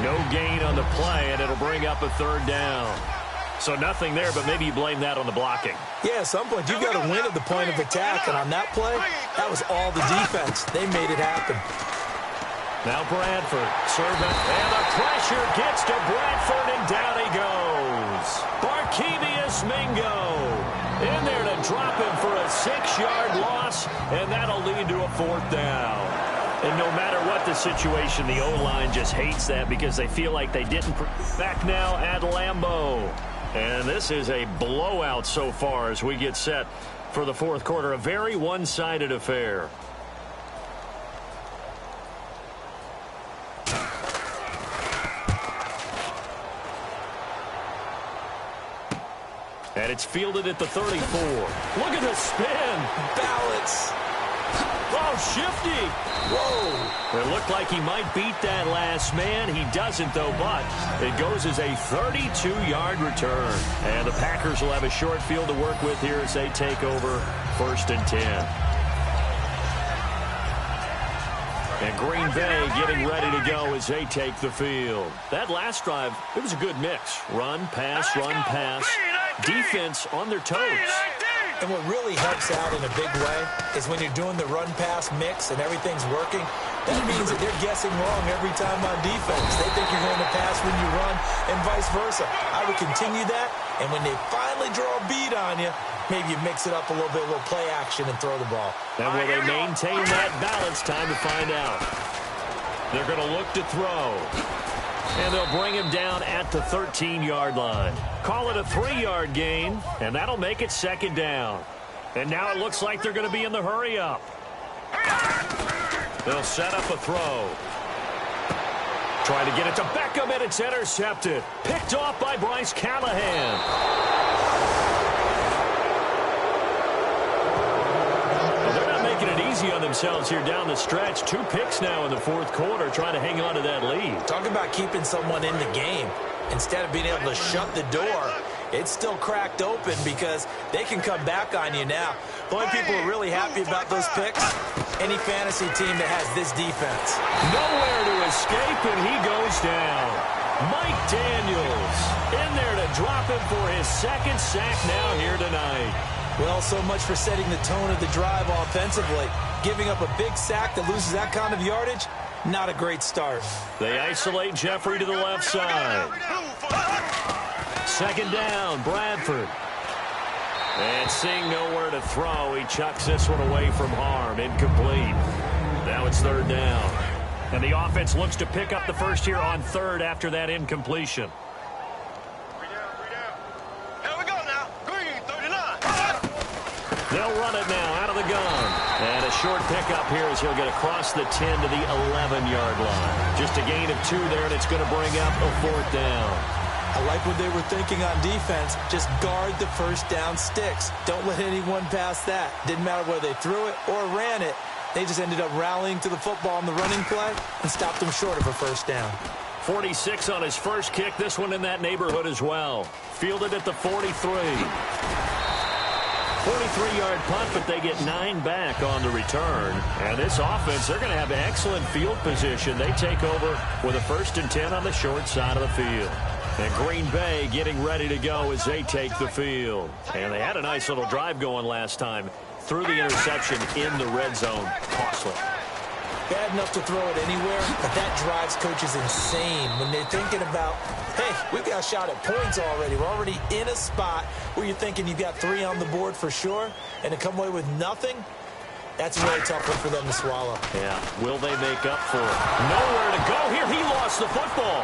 No gain on the play, and it'll bring up a third down. So nothing there, but maybe you blame that on the blocking. Yeah, at some point, you've got to win at the point of attack. And on that play, that was all the defense. They made it happen. Now Bradford, serving, and the pressure gets to Bradford, and down he goes. Barkevius Mingo in there to drop him for a 6-yard loss, and that'll lead to a fourth down. And no matter what the situation, the O-line just hates that because they feel like they didn't. Back now at Lambeau. And this is a blowout so far as we get set for the fourth quarter. A very one-sided affair. And it's fielded at the 34. Look at the spin. Balance. Oh, shifty. Whoa. It looked like he might beat that last man. He doesn't, though, but it goes as a 32-yard return. And the Packers will have a short field to work with here as they take over 1st and 10. And Green Bay getting ready to go as they take the field. That last drive, it was a good mix. Run, pass, defense on their toes. And what really helps out in a big way is when you're doing the run-pass mix and everything's working, that means that they're guessing wrong every time on defense. They think you're going to pass when you run and vice versa. I would continue that, and when they finally draw a bead on you, maybe you mix it up a little bit, a little play action, and throw the ball. And will they maintain that balance? Time to find out. They're going to look to throw. And they'll bring him down at the 13-yard line. Call it a 3-yard gain, and that'll make it 2nd down. And now it looks like they're going to be in the hurry-up. They'll set up a throw. Trying to get it to Beckham, and it's intercepted. Picked off by Bryce Callahan. On themselves here down the stretch. 2 picks now in the fourth quarter, trying to hang on to that lead. Talk about keeping someone in the game. Instead of being able to shut the door, it's still cracked open because they can come back on you now. The only people who are really happy about those picks, any fantasy team that has this defense. Nowhere to escape, and he goes down. Mike Daniels in there to drop him for his 2nd sack now here tonight. Well, so much for setting the tone of the drive offensively. Giving up a big sack that loses that kind of yardage, not a great start. They isolate Jeffrey to the left side. 2nd down, Bradford. And seeing nowhere to throw, he chucks this one away from harm. Incomplete. Now it's 3rd down. And the offense looks to pick up the first here on 3rd after that incompletion. They'll run it now out of the gun. And a short pickup here as he'll get across the 10 to the 11-yard line. Just a gain of 2 there, and it's going to bring up a 4th down. I like what they were thinking on defense. Just guard the first down sticks. Don't let anyone pass that. Didn't matter whether they threw it or ran it. They just ended up rallying to the football on the running play and stopped them short of a first down. 46 on his first kick. This one in that neighborhood as well. Fielded at the 43. 43-yard punt, but they get 9 back on the return. And this offense, they're going to have excellent field position. They take over with a 1st and 10 on the short side of the field. And Green Bay getting ready to go as they take the field. And they had a nice little drive going last time. Threw the interception in the red zone. Costly. Bad enough to throw it anywhere, but that drives coaches insane when they're thinking about, hey, we've got a shot at points already. We're already in a spot where you're thinking you've got 3 on the board for sure, and to come away with nothing, that's a really tough one for them to swallow. Yeah, will they make up for it? Nowhere to go here. He lost the football.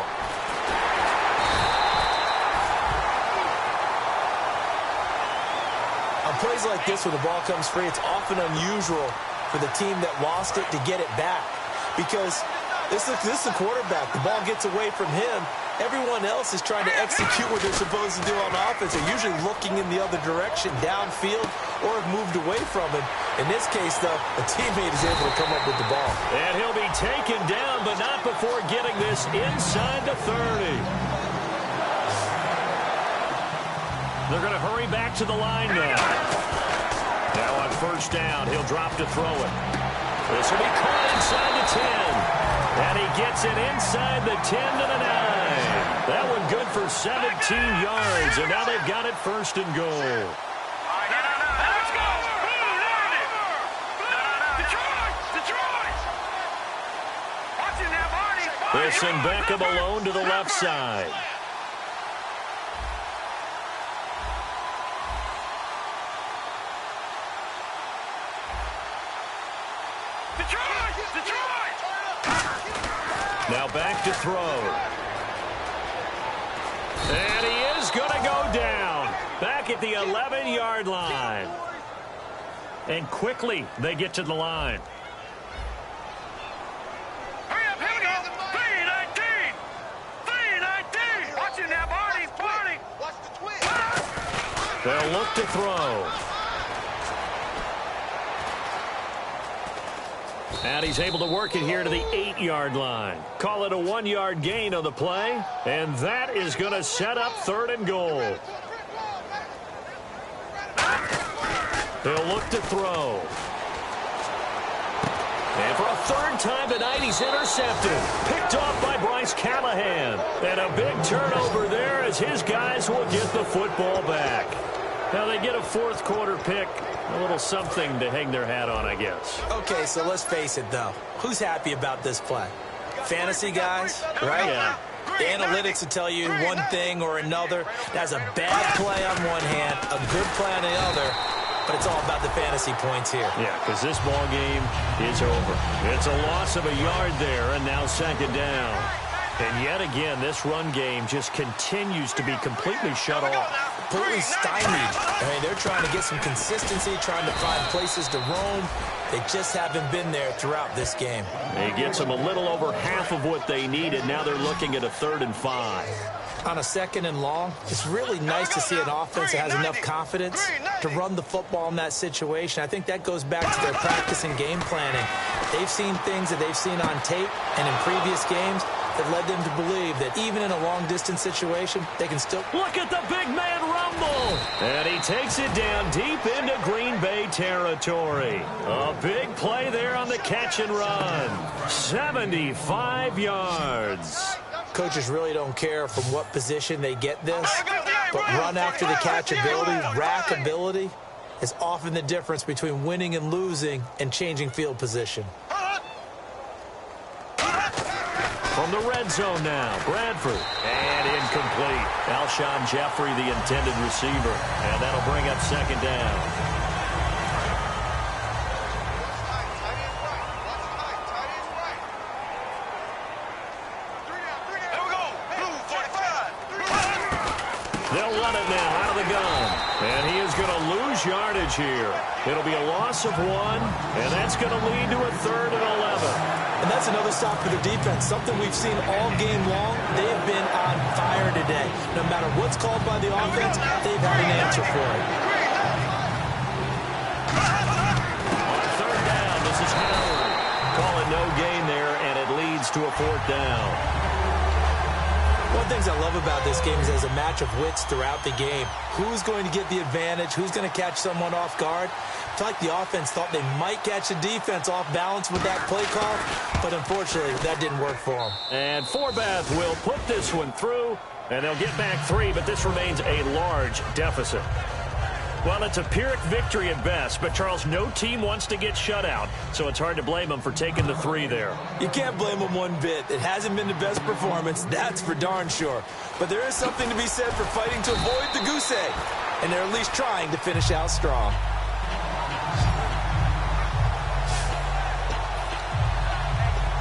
On plays like this where the ball comes free, it's often unusual for the team that lost it to get it back, because this is the quarterback. The ball gets away from him. Everyone else is trying to execute what they're supposed to do on offense. They're usually looking in the other direction, downfield, or have moved away from him. In this case, though, a teammate is able to come up with the ball. And he'll be taken down, but not before getting this inside the 30. They're going to hurry back to the line now. Now on first down, he'll drop to throw it. This will be caught inside the 10. And he gets it inside the 10 to the 9. That one good for 17 yards. And now they've got it first and goal. They send Beckham alone to the left side. Now back to throw. And he is going to go down. Back at the 11-yard line. And quickly they get to the line. They'll look to throw. And he's able to work it here to the 8-yard line. Call it a 1-yard gain on the play. And that is going to set up third and goal. They'll look to throw. And for a third time tonight, he's intercepted. Picked off by Bryce Callahan. And a big turnover there as his guys will get the football back. Now they get a fourth quarter pick. A little something to hang their hat on, I guess. Okay, so let's face it, though. Who's happy about this play? Fantasy guys, right? Yeah. The analytics will tell you one thing or another. That's a bad play on one hand, a good play on the other. But it's all about the fantasy points here. Yeah, because this ball game is over. It's a loss of a yard there, and now second down. And yet again, this run game just continues to be completely shut off. Completely stymied. I mean, they're trying to get some consistency, trying to find places to roam. They just haven't been there throughout this game. It gets them a little over half of what they needed. Now they're looking at a 3rd and 5. On a 2nd and long, it's really nice to see an offense that has enough confidence to run the football in that situation. I think that goes back to their practice and game planning. They've seen things that they've seen on tape and in previous games that led them to believe that even in a long-distance situation, they can still... Look at the big man rumble! And he takes it down deep into Green Bay territory. A big play there on the catch and run. 75 yards. Coaches really don't care from what position they get this, but run after the catch ability, rack ability, is often the difference between winning and losing and changing field position. From the red zone now, Bradford. And incomplete. Alshon Jeffrey, the intended receiver. And that'll bring up second down. They'll run it now out of the gun. And he is going to lose yardage here. It'll be a loss of 1, and that's going to lead to a 3rd and 11. And that's another stop for the defense, something we've seen all game long. They have been on fire today. No matter what's called by the offense, they've had an answer for it. On 3rd down, this is Howard. Call it no gain there, and it leads to a 4th down. One of the things I love about this game is there's a match of wits throughout the game. Who's going to get the advantage? Who's going to catch someone off guard? I feel like the offense thought they might catch the defense off balance with that play call, but unfortunately, that didn't work for them. And Forbath will put this one through, and they'll get back 3, but this remains a large deficit. Well, it's a Pyrrhic victory at best, but, Charles, no team wants to get shut out, so it's hard to blame them for taking the 3 there. You can't blame them one bit. It hasn't been the best performance, that's for darn sure. But there is something to be said for fighting to avoid the goose egg, and they're at least trying to finish out strong.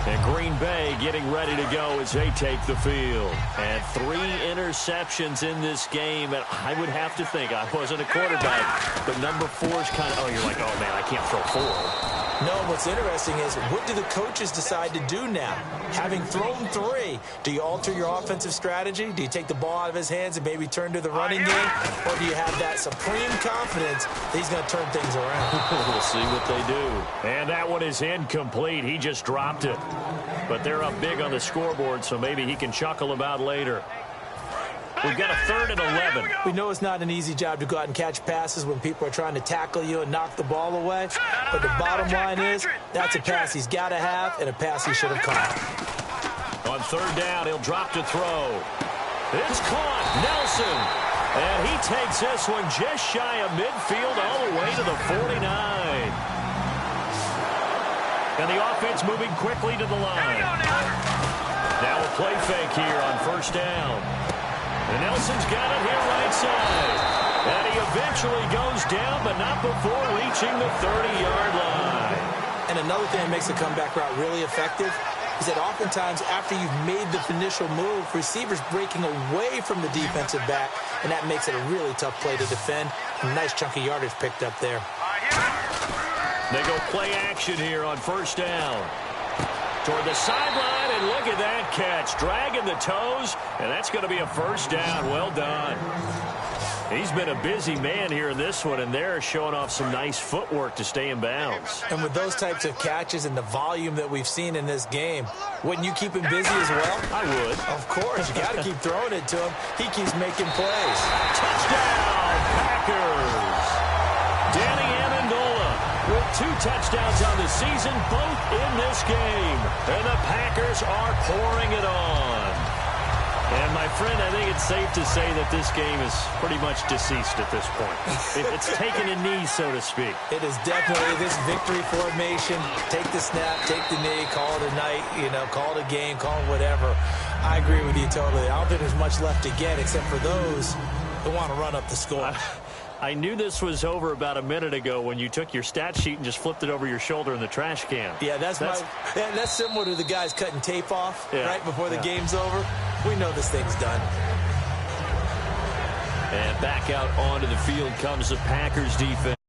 And Green Bay getting ready to go as they take the field. And 3 interceptions in this game. And I would have to think, I wasn't a quarterback, but number 4 is kind of, oh, you're like, oh, man, I can't throw 4. No, what's interesting is, what do the coaches decide to do now? Having thrown 3, do you alter your offensive strategy? Do you take the ball out of his hands and maybe turn to the running game? Or do you have that supreme confidence that he's going to turn things around? We'll see what they do. And that one is incomplete. He just dropped it. But they're up big on the scoreboard, so maybe he can chuckle about later. We've got a 3rd and 11. We know it's not an easy job to go out and catch passes when people are trying to tackle you and knock the ball away. But the bottom line is, that's a pass he's got to have and a pass he should have caught. On 3rd down, he'll drop to throw. It's caught. Nelson. And he takes this one just shy of midfield all the way to the 49. And the offense moving quickly to the line. Now a play fake here on 1st down. And Nelson's got it here right side. And he eventually goes down, but not before reaching the 30-yard line. And another thing that makes the comeback route really effective is that oftentimes after you've made the initial move, receivers breaking away from the defensive back, and that makes it a really tough play to defend. A nice chunk of yardage picked up there. They go play action here on 1st down. Toward the sideline, and look at that catch. Dragging the toes, and that's going to be a 1st down. Well done. He's been a busy man here in this one, and they're showing off some nice footwork to stay in bounds. And with those types of catches and the volume that we've seen in this game, wouldn't you keep him busy as well? I would. Of course. You got to keep throwing it to him. He keeps making plays. Touchdown, Packers. Danny Amendola with 2 touchdowns on the season, both in this game. And the Packers are pouring it on. And, my friend, I think it's safe to say that this game is pretty much deceased at this point. It's taken a knee, so to speak. It is definitely this victory formation. Take the snap, take the knee, call it a night, call it a game, call it whatever. I agree with you totally. I don't think there's much left to get except for those who want to run up the score. I knew this was over about a minute ago when you took your stat sheet and just flipped it over your shoulder in the trash can. Yeah, that's similar to the guys cutting tape off right before the game's over. We know this thing's done. And back out onto the field comes the Packers defense.